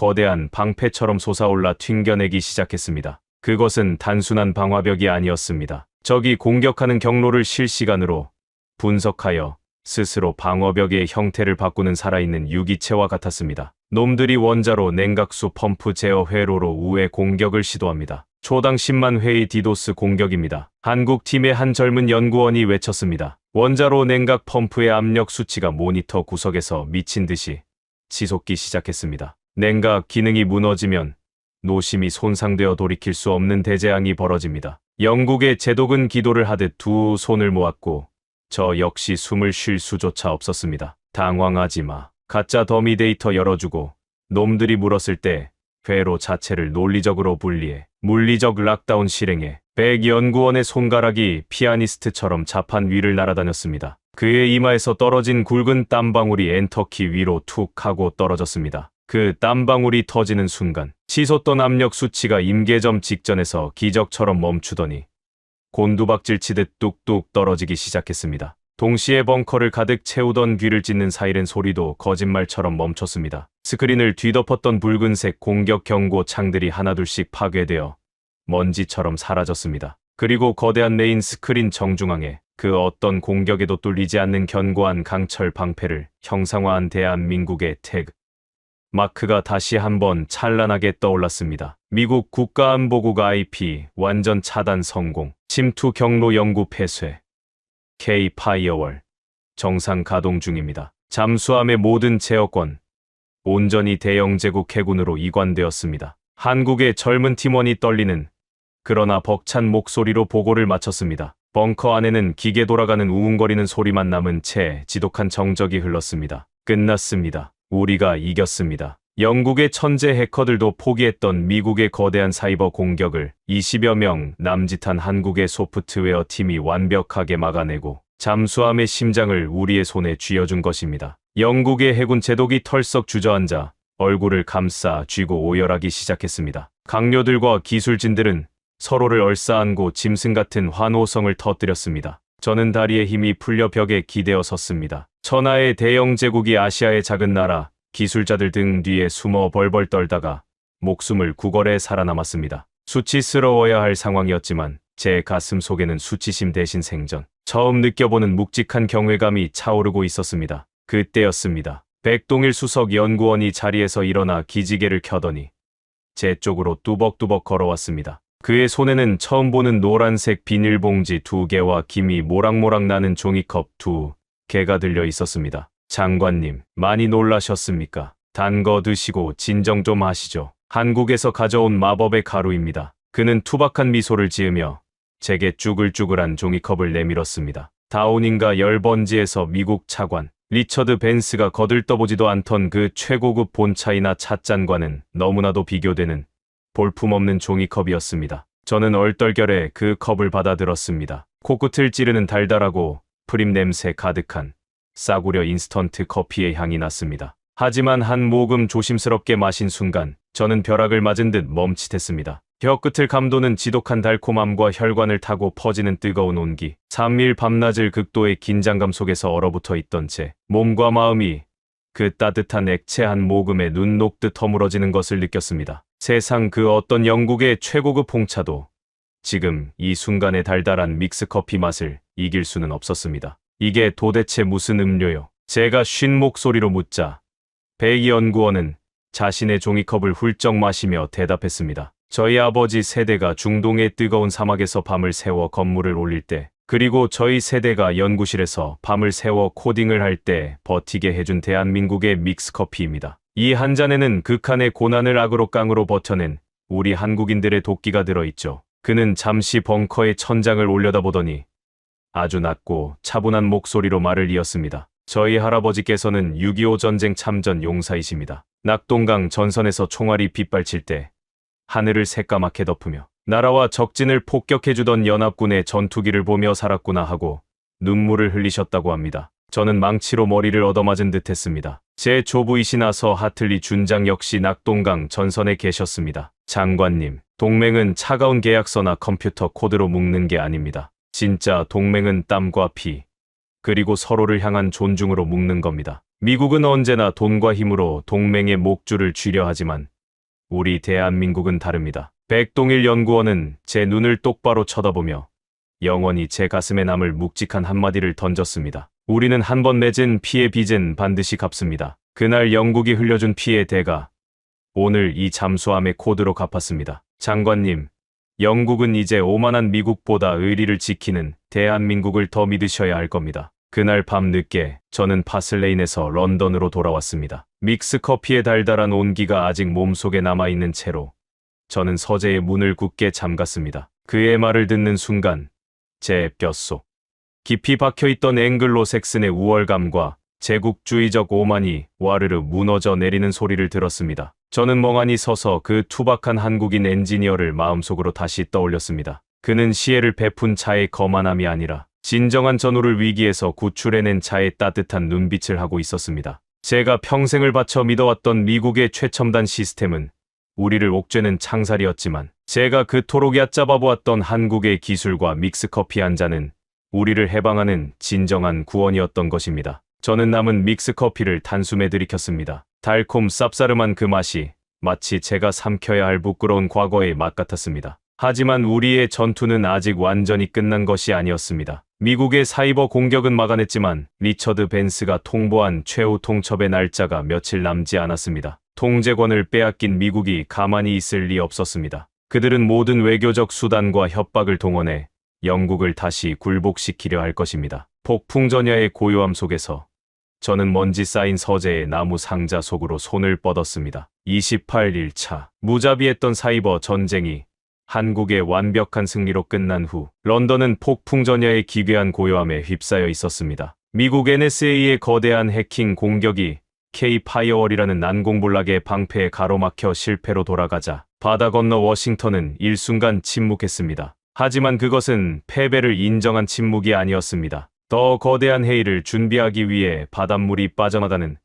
거대한 방패처럼 솟아올라 튕겨내기 시작했습니다. 그것은 단순한 방화벽이 아니었습니다. 적이 공격하는 경로를 실시간으로 분석하여 스스로 방어벽의 형태를 바꾸는 살아있는 유기체와 같았습니다. 놈들이 원자로, 냉각수, 펌프, 제어 회로로 우회 공격을 시도합니다. 초당 10만 회의 디도스 공격입니다. 한국 팀의 한 젊은 연구원이 외쳤습니다. 원자로, 냉각, 펌프의 압력 수치가 모니터 구석에서 미친 듯이 치솟기 시작했습니다. 냉각 기능이 무너지면 노심이 손상되어 돌이킬 수 없는 대재앙이 벌어집니다. 영국의 제독은 기도를 하듯 두 손을 모았고 저 역시 숨을 쉴 수조차 없었습니다. 당황하지 마. 가짜 더미 데이터 열어주고 놈들이 물었을 때 회로 자체를 논리적으로 분리해 물리적 락다운 실행해. 백 연구원의 손가락이 피아니스트처럼 자판 위를 날아다녔습니다. 그의 이마에서 떨어진 굵은 땀방울이 엔터키 위로 툭 하고 떨어졌습니다. 그 땀방울이 터지는 순간 치솟던 압력 수치가 임계점 직전에서 기적처럼 멈추더니 곤두박질 치듯 뚝뚝 떨어지기 시작했습니다. 동시에 벙커를 가득 채우던 귀를 찢는 사이렌 소리도 거짓말처럼 멈췄습니다. 스크린을 뒤덮었던 붉은색 공격 경고 창들이 하나둘씩 파괴되어 먼지처럼 사라졌습니다. 그리고 거대한 메인 스크린 정중앙에 그 어떤 공격에도 뚫리지 않는 견고한 강철 방패를 형상화한 대한민국의 태그 마크가 다시 한번 찬란하게 떠올랐습니다. 미국 국가안보국 IP 완전 차단 성공, 침투 경로 영구 폐쇄, K-파이어월 정상 가동 중입니다. 잠수함의 모든 제어권 온전히 대영제국 해군으로 이관되었습니다. 한국의 젊은 팀원이 떨리는 그러나 벅찬 목소리로 보고를 마쳤습니다. 벙커 안에는 기계 돌아가는 우웅거리는 소리만 남은 채 지독한 정적이 흘렀습니다. 끝났습니다. 우리가 이겼습니다. 영국의 천재 해커들도 포기했던 미국의 거대한 사이버 공격을 20여 명 남짓한 한국의 소프트웨어 팀이 완벽하게 막아내고 잠수함의 심장을 우리의 손에 쥐어준 것입니다. 영국의 해군 제독이 털썩 주저앉아 얼굴을 감싸 쥐고 오열하기 시작했습니다. 강료들과 기술진들은 서로를 얼싸안고 짐승 같은 환호성을 터뜨렸습니다. 저는 다리에 힘이 풀려 벽에 기대어 섰습니다. 천하의 대영 제국이 아시아의 작은 나라, 기술자들 등 뒤에 숨어 벌벌 떨다가 목숨을 구걸해 살아남았습니다. 수치스러워야 할 상황이었지만 제 가슴 속에는 수치심 대신 생전, 처음 느껴보는 묵직한 경외감이 차오르고 있었습니다. 그때였습니다. 백동일 수석 연구원이 자리에서 일어나 기지개를 켜더니 제 쪽으로 뚜벅뚜벅 걸어왔습니다. 그의 손에는 처음 보는 노란색 비닐봉지 2개와 김이 모락모락 나는 종이컵 2개가 들려 있었습니다. 장관님, 많이 놀라셨습니까? 단 거 드시고 진정 좀 하시죠. 한국에서 가져온 마법의 가루입니다. 그는 투박한 미소를 지으며 제게 쭈글쭈글한 종이컵을 내밀었습니다. 다우닝가 열번지에서 미국 차관 리처드 벤스가 거들떠보지도 않던 그 최고급 본차이나 찻잔과는 너무나도 비교되는 볼품없는 종이컵이었습니다. 저는 얼떨결에 그 컵을 받아들었습니다. 코끝을 찌르는 달달하고 프림 냄새 가득한 싸구려 인스턴트 커피의 향이 났습니다. 하지만 한 모금 조심스럽게 마신 순간 저는 벼락을 맞은 듯 멈칫했습니다. 혀끝을 감도는 지독한 달콤함과 혈관을 타고 퍼지는 뜨거운 온기, 삼일 밤낮을 극도의 긴장감 속에서 얼어붙어 있던 제 몸과 마음이 그 따뜻한 액체 한 모금에 눈 녹듯 허물어지는 것을 느꼈습니다. 세상 그 어떤 영국의 최고급 홍차도 지금 이 순간의 달달한 믹스커피 맛을 이길 수는 없었습니다. 이게 도대체 무슨 음료요? 제가 쉰 목소리로 묻자 백 연구원은 자신의 종이컵을 훌쩍 마시며 대답했습니다. 저희 아버지 세대가 중동의 뜨거운 사막에서 밤을 새워 건물을 올릴 때, 그리고 저희 세대가 연구실에서 밤을 새워 코딩을 할 때 버티게 해준 대한민국의 믹스커피입니다. 이 한 잔에는 극한의 고난을 악으로 깡으로 버텨낸 우리 한국인들의 도끼가 들어있죠. 그는 잠시 벙커의 천장을 올려다보더니 아주 낮고 차분한 목소리로 말을 이었습니다. 저희 할아버지께서는 6.25 전쟁 참전 용사이십니다. 낙동강 전선에서 총알이 빗발칠 때 하늘을 새까맣게 덮으며 나라와 적진을 폭격해주던 연합군의 전투기를 보며 살았구나 하고 눈물을 흘리셨다고 합니다. 저는 망치로 머리를 얻어맞은 듯 했습니다. 제 조부이신 아서 하틀리 준장 역시 낙동강 전선에 계셨습니다. 장관님, 동맹은 차가운 계약서나 컴퓨터 코드로 묶는 게 아닙니다. 진짜 동맹은 땀과 피, 그리고 서로를 향한 존중으로 묶는 겁니다. 미국은 언제나 돈과 힘으로 동맹의 목줄을 쥐려 하지만 우리 대한민국은 다릅니다. 백동일 연구원은 제 눈을 똑바로 쳐다보며 영원히 제 가슴에 남을 묵직한 한마디를 던졌습니다. 우리는 한 번 맺은 피의 빚은 반드시 갚습니다. 그날 영국이 흘려준 피의 대가 오늘 이 잠수함의 코드로 갚았습니다. 장관님, 영국은 이제 오만한 미국보다 의리를 지키는 대한민국을 더 믿으셔야 할 겁니다. 그날 밤 늦게 저는 파슬레인에서 런던으로 돌아왔습니다. 믹스커피의 달달한 온기가 아직 몸속에 남아있는 채로 저는 서재의 문을 굳게 잠갔습니다. 그의 말을 듣는 순간 제 뼛속 깊이 박혀있던 앵글로색슨의 우월감과 제국주의적 오만이 와르르 무너져 내리는 소리를 들었습니다. 저는 멍하니 서서 그 투박한 한국인 엔지니어를 마음속으로 다시 떠올렸습니다. 그는 시혜를 베푼 자의 거만함이 아니라 진정한 전우를 위기에서 구출해낸 자의 따뜻한 눈빛을 하고 있었습니다. 제가 평생을 바쳐 믿어왔던 미국의 최첨단 시스템은 우리를 옥죄는 창살이었지만 제가 그토록 얕잡아 보았던 한국의 기술과 믹스커피 한 잔은 우리를 해방하는 진정한 구원이었던 것입니다. 저는 남은 믹스커피를 단숨에 들이켰습니다. 달콤 쌉싸름한 그 맛이 마치 제가 삼켜야 할 부끄러운 과거의 맛 같았습니다. 하지만 우리의 전투는 아직 완전히 끝난 것이 아니었습니다. 미국의 사이버 공격은 막아냈지만 리처드 벤스가 통보한 최후 통첩의 날짜가 며칠 남지 않았습니다. 통제권을 빼앗긴 미국이 가만히 있을 리 없었습니다. 그들은 모든 외교적 수단과 협박을 동원해 영국을 다시 굴복시키려 할 것입니다. 폭풍전야의 고요함 속에서 저는 먼지 쌓인 서재의 나무 상자 속으로 손을 뻗었습니다. 28일차 무자비했던 사이버 전쟁이 한국의 완벽한 승리로 끝난 후 런던은 폭풍전야의 기괴한 고요함에 휩싸여 있었습니다. 미국 NSA의 거대한 해킹 공격이 K-파이어월이라는 난공불락의 방패에 가로막혀 실패로 돌아가자 바다 건너 워싱턴은 일순간 침묵했습니다. 하지만 그것은 패배를 인정한 침묵이 아니었습니다. 더 거대한 회의를 준비하기 위해 바닷물이 빠져나가는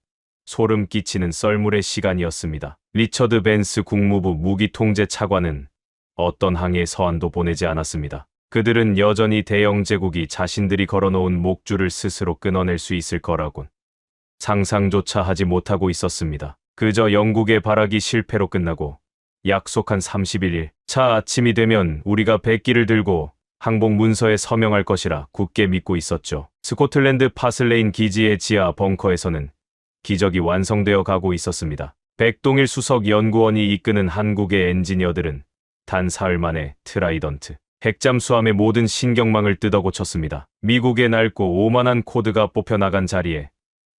소름 끼치는 썰물의 시간이었습니다. 리처드 벤스 국무부 무기통제 차관은 어떤 항해 서한도 보내지 않았습니다. 그들은 여전히 대영 제국이 자신들이 걸어놓은 목줄을 스스로 끊어낼 수 있을 거라곤 상상조차 하지 못하고 있었습니다. 그저 영국의 발악이 실패로 끝나고 약속한 31일 차 아침이 되면 우리가 백기를 들고 항복 문서에 서명할 것이라 굳게 믿고 있었죠. 스코틀랜드 파슬레인 기지의 지하 벙커에서는 기적이 완성되어 가고 있었습니다. 백동일 수석 연구원이 이끄는 한국의 엔지니어들은 단 사흘 만에 트라이던트 핵잠수함의 모든 신경망을 뜯어고쳤습니다. 미국의 낡고 오만한 코드가 뽑혀나간 자리에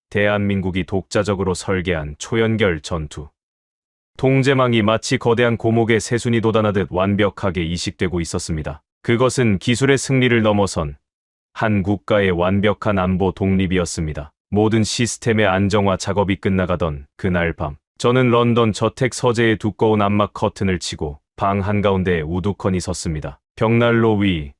대한민국이 독자적으로 설계한 초연결 전투 통제망이 마치 거대한 고목의 새순이 돋아나듯 완벽하게 이식되고 있었습니다. 그것은 기술의 승리를 넘어선 한 국가의 완벽한 안보 독립이었습니다. 모든 시스템의 안정화 작업이 끝나가던 그날 밤 저는 런던 저택 서재의 두꺼운 암막 커튼을 치고 방 한가운데에 우두커니 섰습니다. 벽난로 위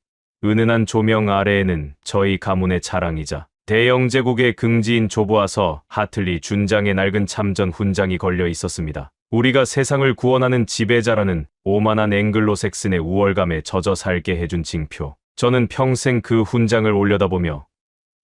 은은한 조명 아래에는 저희 가문의 자랑이자 대영 제국의 긍지인 조보아서 하틀리 준장의 낡은 참전 훈장이 걸려 있었습니다. 우리가 세상을 구원하는 지배자라는 오만한 앵글로색슨의 우월감에 젖어 살게 해준 징표. 저는 평생 그 훈장을 올려다보며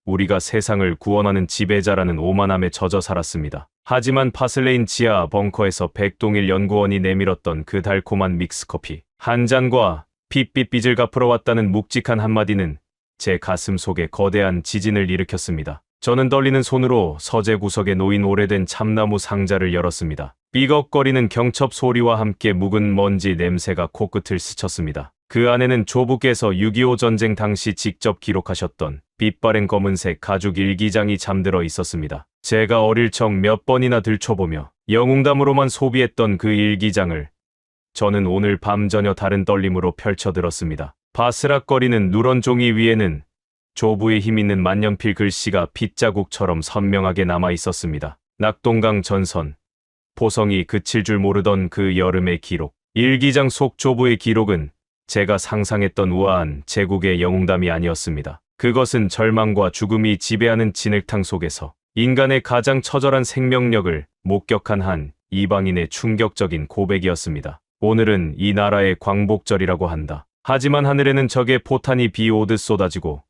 우리가 세상을 구원하는 지배자라는 오만함에 젖어 살았습니다. 하지만 파슬레인 지하 벙커에서 백동일 연구원이 내밀었던 그 달콤한 믹스커피 한 잔과 핏빛 빚을 갚으러 왔다는 묵직한 한마디는 제 가슴 속에 거대한 지진을 일으켰습니다. 저는 떨리는 손으로 서재 구석에 놓인 오래된 참나무 상자를 열었습니다. 삐걱거리는 경첩 소리와 함께 묵은 먼지 냄새가 코끝을 스쳤습니다. 그 안에는 조부께서 6.25 전쟁 당시 직접 기록하셨던 빛바랜 검은색 가죽 일기장이 잠들어 있었습니다. 제가 어릴 적 몇 번이나 들춰보며 영웅담으로만 소비했던 그 일기장을 저는 오늘 밤 전혀 다른 떨림으로 펼쳐들었습니다. 바스락거리는 누런 종이 위에는 조부의 힘있는 만년필 글씨가 핏자국처럼 선명하게 남아 있었습니다. 낙동강 전선, 포성이 그칠 줄 모르던 그 여름의 기록. 일기장 속 조부의 기록은 제가 상상했던 우아한 제국의 영웅담이 아니었습니다. 그것은 절망과 죽음이 지배하는 진흙탕 속에서 인간의 가장 처절한 생명력을 목격한 한 이방인의 충격적인 고백이었습니다. 오늘은 이 나라의 광복절이라고 한다. 하지만 하늘에는 적의 포탄이 비 오듯 쏟아지고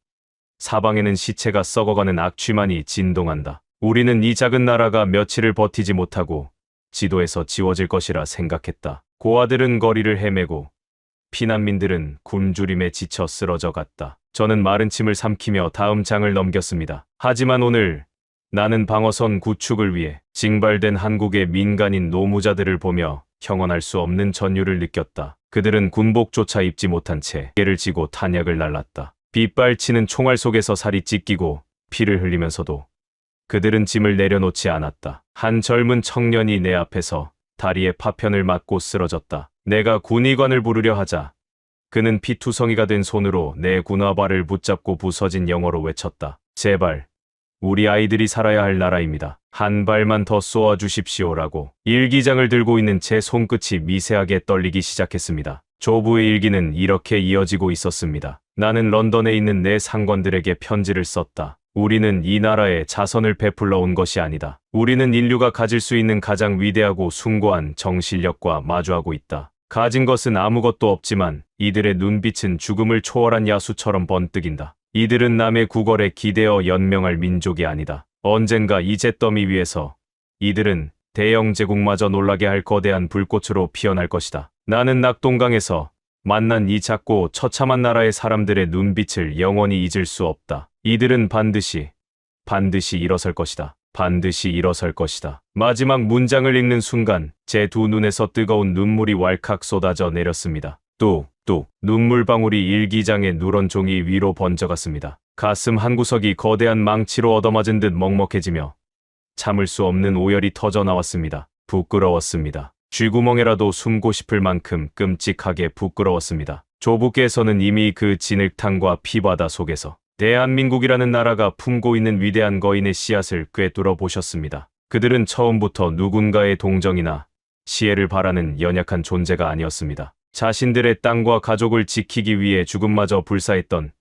사방에는 시체가 썩어가는 악취만이 진동한다. 우리는 이 작은 나라가 며칠을 버티지 못하고 지도에서 지워질 것이라 생각했다. 고아들은 거리를 헤매고 피난민들은 굶주림에 지쳐 쓰러져 갔다. 저는 마른 침을 삼키며 다음 장을 넘겼습니다. 하지만 오늘 나는 방어선 구축을 위해 징발된 한국의 민간인 노무자들을 보며 형언할 수 없는 전율을 느꼈다. 그들은 군복조차 입지 못한 채 개를 지고 탄약을 날랐다. 빗발치는 총알 속에서 살이 찢기고 피를 흘리면서도 그들은 짐을 내려놓지 않았다. 한 젊은 청년이 내 앞에서 다리에 파편을 맞고 쓰러졌다. 내가 군의관을 부르려 하자 그는 피투성이가 된 손으로 내 군화발을 붙잡고 부서진 영어로 외쳤다. 제발 우리 아이들이 살아야 할 나라입니다. 한 발만 더 쏘아 주십시오라고. 일기장을 들고 있는 제 손끝이 미세하게 떨리기 시작했습니다. 조부의 일기는 이렇게 이어지고 있었습니다. 나는 런던에 있는 내 상관들에게 편지를 썼다. 우리는 이 나라에 자선을 베풀러 온 것이 아니다. 우리는 인류가 가질 수 있는 가장 위대하고 숭고한 정신력과 마주하고 있다. 가진 것은 아무것도 없지만 이들의 눈빛은 죽음을 초월한 야수처럼 번뜩인다. 이들은 남의 구걸에 기대어 연명할 민족이 아니다. 언젠가 이 잿더미 위에서 이들은 대영 제국마저 놀라게 할 거대한 불꽃으로 피어날 것이다. 나는 낙동강에서 만난 이 작고 처참한 나라의 사람들의 눈빛을 영원히 잊을 수 없다. 이들은 반드시 일어설 것이다. 반드시 일어설 것이다. 마지막 문장을 읽는 순간 제 두 눈에서 뜨거운 눈물이 왈칵 쏟아져 내렸습니다. 뚝뚝 눈물방울이 일기장의 누런 종이 위로 번져갔습니다. 가슴 한구석이 거대한 망치로 얻어맞은 듯 먹먹해지며 참을 수 없는 오열이 터져 나왔습니다. 부끄러웠습니다. 쥐구멍에라도 숨고 싶을 만큼 끔찍하게 부끄러웠습니다. 조부께서는 이미 그 진흙탕과 피바다 속에서 대한민국이라는 나라가 품고 있는 위대한 거인의 씨앗을 꿰뚫어 보셨습니다. 그들은 처음부터 누군가의 동정이나 시혜를 바라는 연약한 존재가 아니었습니다. 자신들의 땅과 가족을 지키기 위해 죽음마저 불사했던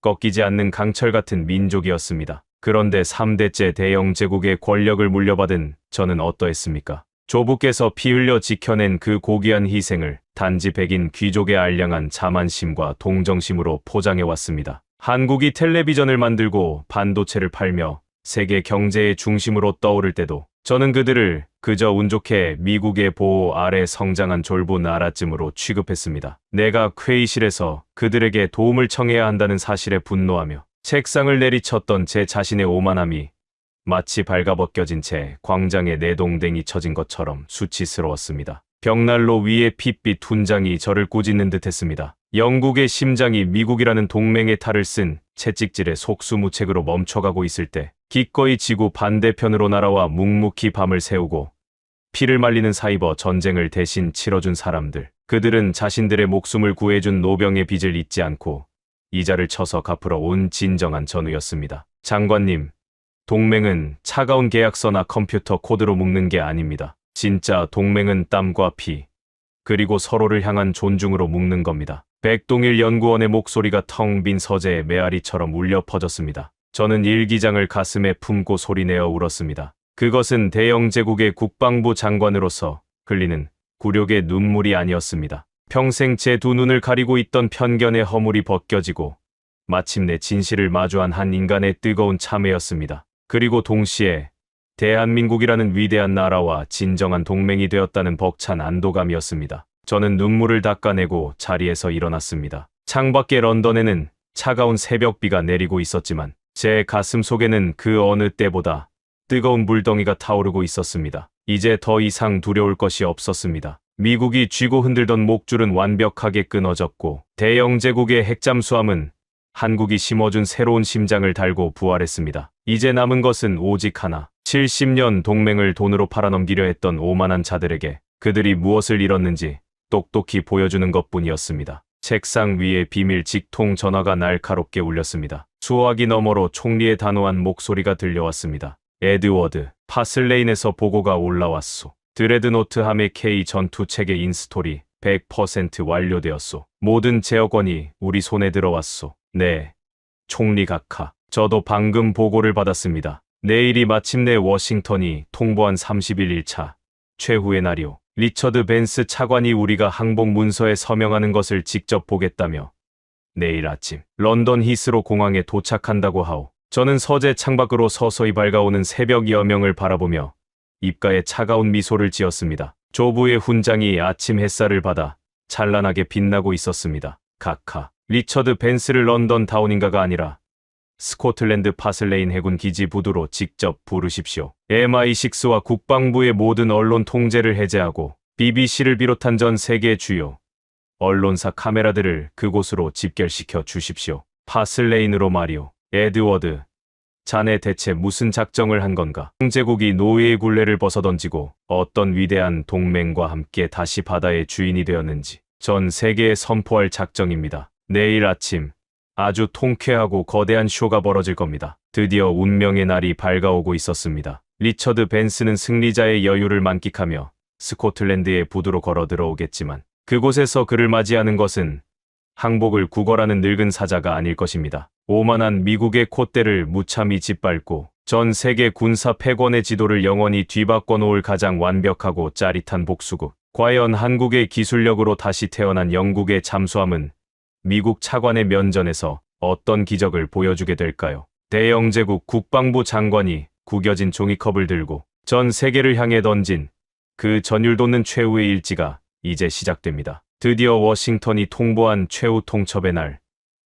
꺾이지 않는 강철 같은 민족이었습니다. 그런데 3대째 대영 제국의 권력을 물려받은 저는 어떠했습니까? 조부께서 피 흘려 지켜낸 그 고귀한 희생을 단지 백인 귀족의 알량한 자만심과 동정심으로 포장해왔습니다. 한국이 텔레비전을 만들고 반도체를 팔며 세계 경제의 중심으로 떠오를 때도 저는 그들을 그저 운 좋게 미국의 보호 아래 성장한 졸부 나라쯤으로 취급했습니다. 내가 회의실에서 그들에게 도움을 청해야 한다는 사실에 분노하며 책상을 내리쳤던 제 자신의 오만함이 마치 발가벗겨진 채 광장에 내동댕이 쳐진 것처럼 수치스러웠습니다. 벽난로 위에 핏빛 훈장이 저를 꾸짖는 듯했습니다. 영국의 심장이 미국이라는 동맹의 탈을 쓴 채찍질의 속수무책으로 멈춰가고 있을 때 기꺼이 지구 반대편으로 날아와 묵묵히 밤을 새우고 피를 말리는 사이버 전쟁을 대신 치러준 사람들. 그들은 자신들의 목숨을 구해준 노병의 빚을 잊지 않고 이자를 쳐서 갚으러 온 진정한 전우였습니다. 장관님, 동맹은 차가운 계약서나 컴퓨터 코드로 묶는 게 아닙니다. 진짜 동맹은 땀과 피, 그리고 서로를 향한 존중으로 묶는 겁니다. 백동일 연구원의 목소리가 텅 빈 서재의 메아리처럼 울려 퍼졌습니다. 저는 일기장을 가슴에 품고 소리내어 울었습니다. 그것은 대영 제국의 국방부 장관으로서 흘리는 굴욕의 눈물이 아니었습니다. 평생 제 두 눈을 가리고 있던 편견의 허물이 벗겨지고 마침내 진실을 마주한 한 인간의 뜨거운 참회였습니다. 그리고 동시에 대한민국이라는 위대한 나라와 진정한 동맹이 되었다는 벅찬 안도감이었습니다. 저는 눈물을 닦아내고 자리에서 일어났습니다. 창밖의 런던에는 차가운 새벽비가 내리고 있었지만 제 가슴 속에는 그 어느 때보다 뜨거운 물덩이가 타오르고 있었습니다. 이제 더 이상 두려울 것이 없었습니다. 미국이 쥐고 흔들던 목줄은 완벽하게 끊어졌고 대영 제국의 핵잠수함은 한국이 심어준 새로운 심장을 달고 부활했습니다. 이제 남은 것은 오직 하나. 70년 동맹을 돈으로 팔아넘기려 했던 오만한 자들에게 그들이 무엇을 잃었는지 똑똑히 보여주는 것뿐이었습니다. 책상 위에 비밀 직통 전화가 날카롭게 울렸습니다. 수화기 너머로 총리의 단호한 목소리가 들려왔습니다. 에드워드, 파슬레인에서 보고가 올라왔소. 드레드노트 함의 K 전투 체계 인스톨이 100% 완료되었소. 모든 제어권이 우리 손에 들어왔소. 네, 총리 각하. 저도 방금 보고를 받았습니다. 내일이 마침내 워싱턴이 통보한 31일차 최후의 날이오. 리처드 벤스 차관이 우리가 항복 문서에 서명하는 것을 직접 보겠다며 내일 아침 런던 히스로 공항에 도착한다고 하오. 저는 서재 창밖으로 서서히 밝아오는 새벽 여명을 바라보며 입가에 차가운 미소를 지었습니다. 조부의 훈장이 아침 햇살을 받아 찬란하게 빛나고 있었습니다. 카카. 리처드 벤스를 런던 다우닝가가 아니라 스코틀랜드 파슬레인 해군 기지 부두로 직접 부르십시오. MI6와 국방부의 모든 언론 통제를 해제하고 BBC를 비롯한 전 세계 주요 언론사 카메라들을 그곳으로 집결시켜 주십시오. 파슬레인으로 말이오. 에드워드, 자네 대체 무슨 작정을 한 건가? 형제국이 노예의 굴레를 벗어던지고 어떤 위대한 동맹과 함께 다시 바다의 주인이 되었는지 전 세계에 선포할 작정입니다. 내일 아침 아주 통쾌하고 거대한 쇼가 벌어질 겁니다. 드디어 운명의 날이 밝아오고 있었습니다. 리처드 벤스는 승리자의 여유를 만끽하며 스코틀랜드의 부두로 걸어 들어오겠지만 그곳에서 그를 맞이하는 것은 항복을 구걸하는 늙은 사자가 아닐 것입니다. 오만한 미국의 콧대를 무참히 짓밟고 전 세계 군사 패권의 지도를 영원히 뒤바꿔 놓을 가장 완벽하고 짜릿한 복수국. 과연 한국의 기술력으로 다시 태어난 영국의 잠수함은 미국 차관의 면전에서 어떤 기적을 보여주게 될까요? 대영제국 국방부 장관이 구겨진 종이컵을 들고 전 세계를 향해 던진 그 전율 돋는 최후의 일지가 이제 시작됩니다. 드디어 워싱턴이 통보한 최후 통첩의 날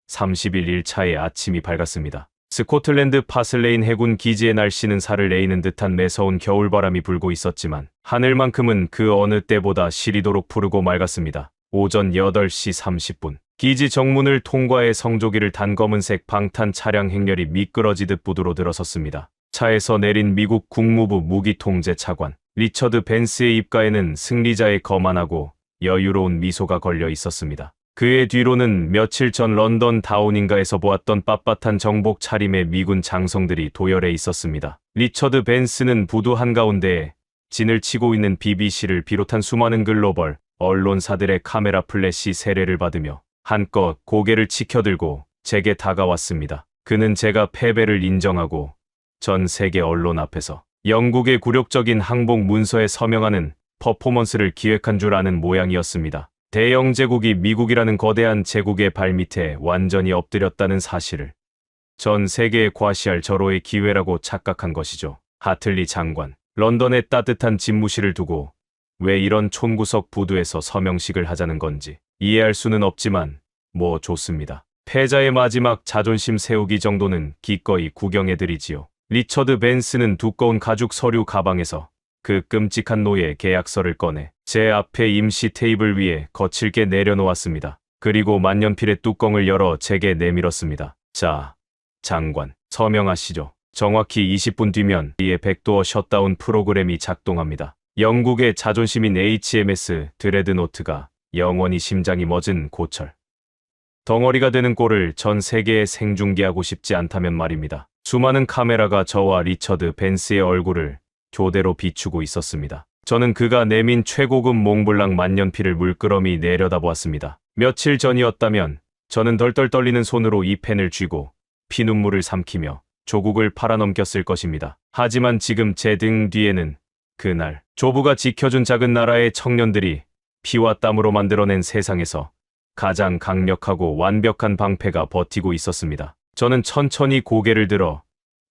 30일 1차의 아침이 밝았습니다. 스코틀랜드 파슬레인 해군 기지의 날씨는 살을 내리는 듯한 매서운 겨울바람이 불고 있었지만 하늘만큼은 그 어느 때보다 시리도록 푸르고 맑았습니다. 오전 8시 30분 기지 정문을 통과해 성조기를 단 검은색 방탄 차량 행렬이 미끄러지듯 부두로 들어섰습니다. 차에서 내린 미국 국무부 무기통제 차관 리처드 벤스의 입가에는 승리자의 거만하고 여유로운 미소가 걸려 있었습니다. 그의 뒤로는 며칠 전 런던 다우닝가에서 보았던 빳빳한 정복 차림의 미군 장성들이 도열해 있었습니다. 리처드 벤스는 부두 한가운데에 진을 치고 있는 BBC를 비롯한 수많은 글로벌 언론사들의 카메라 플래시 세례를 받으며 한껏 고개를 치켜들고 제게 다가왔습니다. 그는 제가 패배를 인정하고 전 세계 언론 앞에서 영국의 굴욕적인 항복 문서에 서명하는 퍼포먼스를 기획한 줄 아는 모양이었습니다. 대영 제국이 미국이라는 거대한 제국의 발밑에 완전히 엎드렸다는 사실을 전 세계에 과시할 절호의 기회라고 착각한 것이죠. 하틀리 장관, 런던의 따뜻한 집무실을 두고 왜 이런 촌구석 부두에서 서명식을 하자는 건지 이해할 수는 없지만 뭐 좋습니다. 패자의 마지막 자존심 세우기 정도는 기꺼이 구경해드리지요. 리처드 벤스는 두꺼운 가죽 서류 가방에서 그 끔찍한 노예 계약서를 꺼내 제 앞에 임시 테이블 위에 거칠게 내려놓았습니다. 그리고 만년필의 뚜껑을 열어 제게 내밀었습니다. 자, 장관, 서명하시죠. 정확히 20분 뒤면 이의 백도어 셧다운 프로그램이 작동합니다. 영국의 자존심인 HMS 드레드노트가 영원히 심장이 멎은 고철 덩어리가 되는 꼴을 전 세계에 생중계하고 싶지 않다면 말입니다. 수많은 카메라가 저와 리처드 벤스의 얼굴을 교대로 비추고 있었습니다. 저는 그가 내민 최고급 몽블랑 만년필을 물끄러미 내려다보았습니다. 며칠 전이었다면 저는 덜덜 떨리는 손으로 이 펜을 쥐고 피눈물을 삼키며 조국을 팔아넘겼을 것입니다. 하지만 지금 제 등 뒤에는 그날 조부가 지켜준 작은 나라의 청년들이 피와 땀으로 만들어낸 세상에서 가장 강력하고 완벽한 방패가 버티고 있었습니다. 저는 천천히 고개를 들어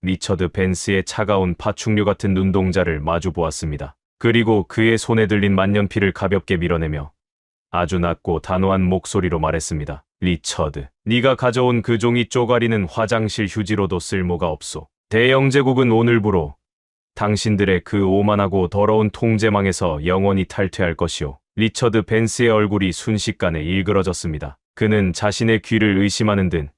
리처드 벤스의 차가운 파충류 같은 눈동자를 마주 보았습니다. 그리고 그의 손에 들린 만년필을 가볍게 밀어내며 아주 낮고 단호한 목소리로 말했습니다. 리처드, 네가 가져온 그 종이 쪼가리는 화장실 휴지로도 쓸모가 없소. 대영제국은 오늘부로 당신들의 그 오만하고 더러운 통제망에서 영원히 탈퇴할 것이오. 리처드 벤스의 얼굴이 순식간에 일그러졌습니다. 그는 자신의 귀를 의심하는 듯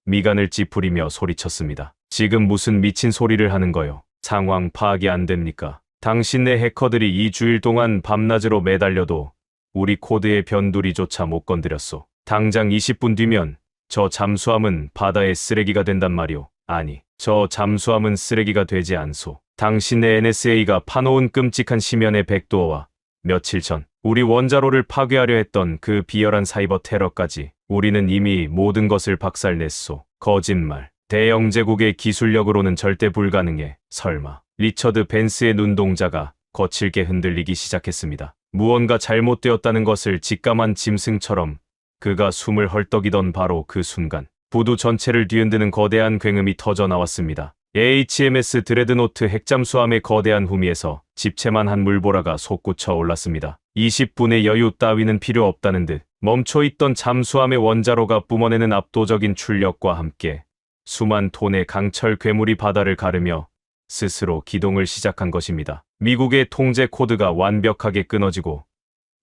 미간을 찌푸리며 소리쳤습니다. 지금 무슨 미친 소리를 하는 거요? 상황 파악이 안 됩니까? 당신네 해커들이 2주일 동안 밤낮으로 매달려도 우리 코드의 변두리조차 못 건드렸소. 당장 20분 뒤면 저 잠수함은 바다의 쓰레기가 된단 말이오. 아니, 저 잠수함은 쓰레기가 되지 않소. 당신의 NSA가 파놓은 끔찍한 심연의 백도어와 며칠 전 우리 원자로를 파괴하려 했던 그 비열한 사이버 테러까지 우리는 이미 모든 것을 박살냈소. 거짓말. 대영제국의 기술력으로는 절대 불가능해. 설마. 리처드 벤스의 눈동자가 거칠게 흔들리기 시작했습니다. 무언가 잘못되었다는 것을 직감한 짐승처럼 그가 숨을 헐떡이던 바로 그 순간 부두 전체를 뒤흔드는 거대한 굉음이 터져 나왔습니다. HMS 드레드노트 핵잠수함의 거대한 후미에서 집채만한 물보라가 솟구쳐 올랐습니다. 20분의 여유 따위는 필요 없다는 듯 멈춰있던 잠수함의 원자로가 뿜어내는 압도적인 출력과 함께 수만 톤의 강철 괴물이 바다를 가르며 스스로 기동을 시작한 것입니다. 미국의 통제 코드가 완벽하게 끊어지고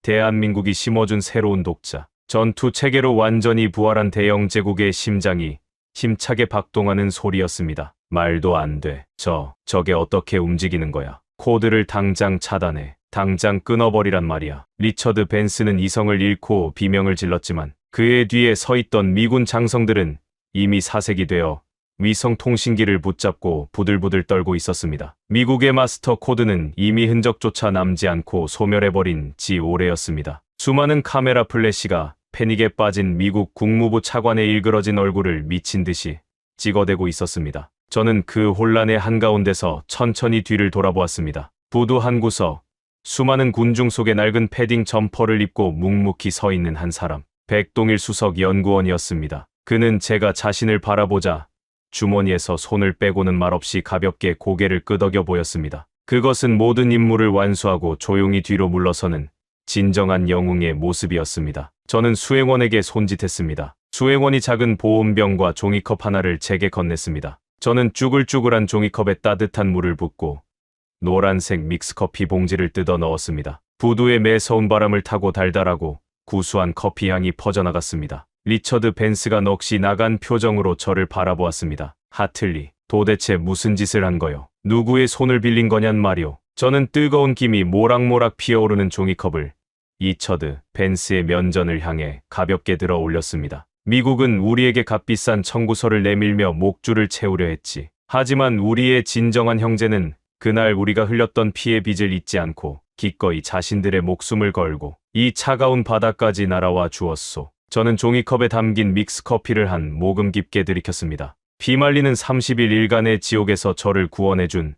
대한민국이 심어준 새로운 독자, 전투 체계로 완전히 부활한 대영 제국의 심장이 힘차게 박동하는 소리였습니다. 말도 안 돼. 저게 어떻게 움직이는 거야? 코드를 당장 차단해. 당장 끊어버리란 말이야. 리처드 벤스는 이성을 잃고 비명을 질렀지만 그의 뒤에 서 있던 미군 장성들은 이미 사색이 되어 위성 통신기를 붙잡고 부들부들 떨고 있었습니다. 미국의 마스터 코드는 이미 흔적조차 남지 않고 소멸해버린 지 오래였습니다. 수많은 카메라 플래시가 패닉에 빠진 미국 국무부 차관의 일그러진 얼굴을 미친 듯이 찍어대고 있었습니다. 저는 그 혼란의 한가운데서 천천히 뒤를 돌아보았습니다. 부두 한 구석, 수많은 군중 속에 낡은 패딩 점퍼를 입고 묵묵히 서 있는 한 사람, 백동일 수석 연구원이었습니다. 그는 제가 자신을 바라보자 주머니에서 손을 빼고는 말없이 가볍게 고개를 끄덕여 보였습니다. 그것은 모든 임무를 완수하고 조용히 뒤로 물러서는 진정한 영웅의 모습이었습니다. 저는 수행원에게 손짓했습니다. 수행원이 작은 보온병과 종이컵 하나를 제게 건넸습니다. 저는 쭈글쭈글한 종이컵에 따뜻한 물을 붓고 노란색 믹스커피 봉지를 뜯어 넣었습니다. 부두의 매서운 바람을 타고 달달하고 구수한 커피 향이 퍼져나갔습니다. 리처드 벤스가 넋이 나간 표정으로 저를 바라보았습니다. 하틀리, 도대체 무슨 짓을 한 거요? 누구의 손을 빌린 거냔 말이오. 저는 뜨거운 김이 모락모락 피어오르는 종이컵을 리처드 벤스의 면전을 향해 가볍게 들어 올렸습니다. 미국은 우리에게 값비싼 청구서를 내밀며 목줄을 채우려 했지. 하지만 우리의 진정한 형제는 그날 우리가 흘렸던 피의 빚을 잊지 않고 기꺼이 자신들의 목숨을 걸고 이 차가운 바다까지 날아와 주었소. 저는 종이컵에 담긴 믹스커피를 한 모금 깊게 들이켰습니다. 피말리는 30일 일간의 지옥에서 저를 구원해준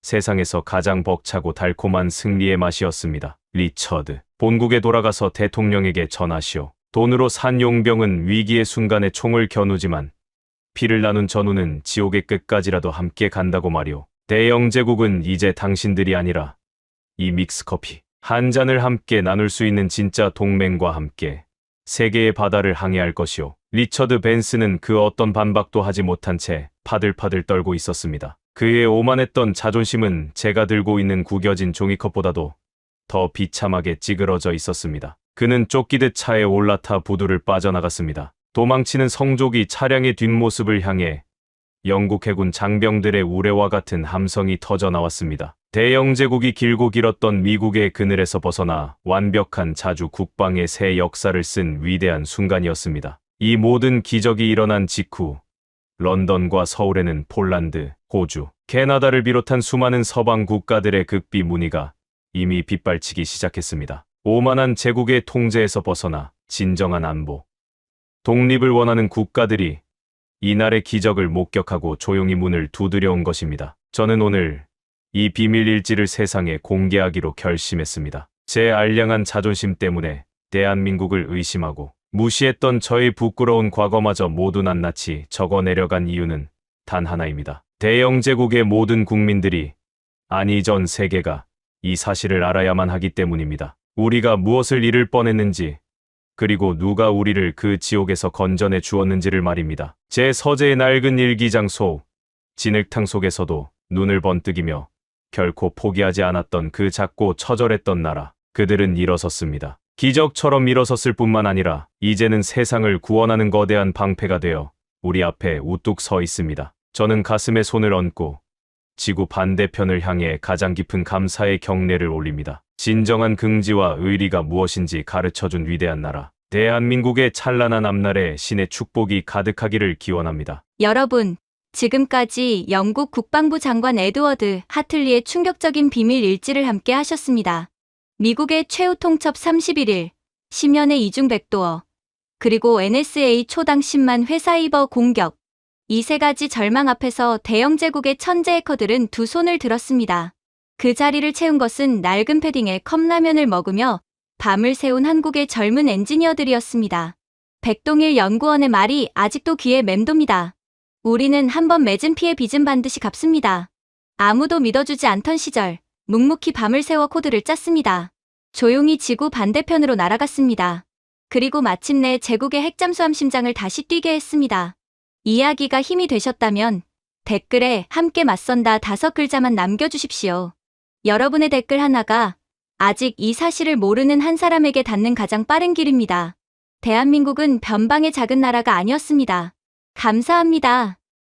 세상에서 가장 벅차고 달콤한 승리의 맛이었습니다. 리처드, 본국에 돌아가서 대통령에게 전하시오. 돈으로 산 용병은 위기의 순간에 총을 겨누지만 피를 나눈 전우는 지옥의 끝까지라도 함께 간다고 말이오. 대영 제국은 이제 당신들이 아니라 이 믹스커피 한 잔을 함께 나눌 수 있는 진짜 동맹과 함께 세계의 바다를 항해할 것이오. 리처드 벤스는 그 어떤 반박도 하지 못한 채 파들파들 떨고 있었습니다. 그의 오만했던 자존심은 제가 들고 있는 구겨진 종이컵보다도 더 비참하게 찌그러져 있었습니다. 그는 쫓기듯 차에 올라타 부두를 빠져나갔습니다. 도망치는 성족이 차량의 뒷모습을 향해 영국 해군 장병들의 우레와 같은 함성이 터져 나왔습니다. 대영 제국이 길고 길었던 미국의 그늘에서 벗어나 완벽한 자주 국방의 새 역사를 쓴 위대한 순간이었습니다. 이 모든 기적이 일어난 직후 런던과 서울에는 폴란드, 호주, 캐나다를 비롯한 수많은 서방 국가들의 극비 문의가 이미 빗발치기 시작했습니다. 오만한 제국의 통제에서 벗어나 진정한 안보, 독립을 원하는 국가들이 이날의 기적을 목격하고 조용히 문을 두드려온 것입니다. 저는 오늘 이 비밀 일지를 세상에 공개하기로 결심했습니다. 제 알량한 자존심 때문에 대한민국을 의심하고 무시했던 저의 부끄러운 과거마저 모두 낱낱이 적어내려간 이유는 단 하나입니다. 대영 제국의 모든 국민들이, 아니 전 세계가 이 사실을 알아야만 하기 때문입니다. 우리가 무엇을 잃을 뻔했는지, 그리고 누가 우리를 그 지옥에서 건져내 주었는지를 말입니다. 제 서재의 낡은 일기장소, 진흙탕 속에서도 눈을 번뜩이며 결코 포기하지 않았던 그 작고 처절했던 나라, 그들은 일어섰습니다. 기적처럼 일어섰을 뿐만 아니라 이제는 세상을 구원하는 거대한 방패가 되어 우리 앞에 우뚝 서 있습니다. 저는 가슴에 손을 얹고 지구 반대편을 향해 가장 깊은 감사의 경례를 올립니다. 진정한 긍지와 의리가 무엇인지 가르쳐준 위대한 나라, 대한민국의 찬란한 앞날에 신의 축복이 가득하기를 기원합니다. 여러분, 지금까지 영국 국방부 장관 에드워드 하틀리의 충격적인 비밀 일지를 함께 하셨습니다. 미국의 최후 통첩 31일, 심연의 이중백도어, 그리고 NSA 초당 10만 회 사이버 공격. 이 세 가지 절망 앞에서 대영 제국의 천재 해커들은 두 손을 들었습니다. 그 자리를 채운 것은 낡은 패딩에 컵라면을 먹으며 밤을 새운 한국의 젊은 엔지니어들이었습니다. 백동일 연구원의 말이 아직도 귀에 맴돕니다. 우리는 한번 맺은 피해 빚은 반드시 갚습니다. 아무도 믿어주지 않던 시절, 묵묵히 밤을 새워 코드를 짰습니다. 조용히 지구 반대편으로 날아갔습니다. 그리고 마침내 제국의 핵잠수함 심장을 다시 뛰게 했습니다. 이야기가 힘이 되셨다면 댓글에 함께 맞선다 5글자만 남겨주십시오. 여러분의 댓글 하나가 아직 이 사실을 모르는 한 사람에게 닿는 가장 빠른 길입니다. 대한민국은 변방의 작은 나라가 아니었습니다. 감사합니다.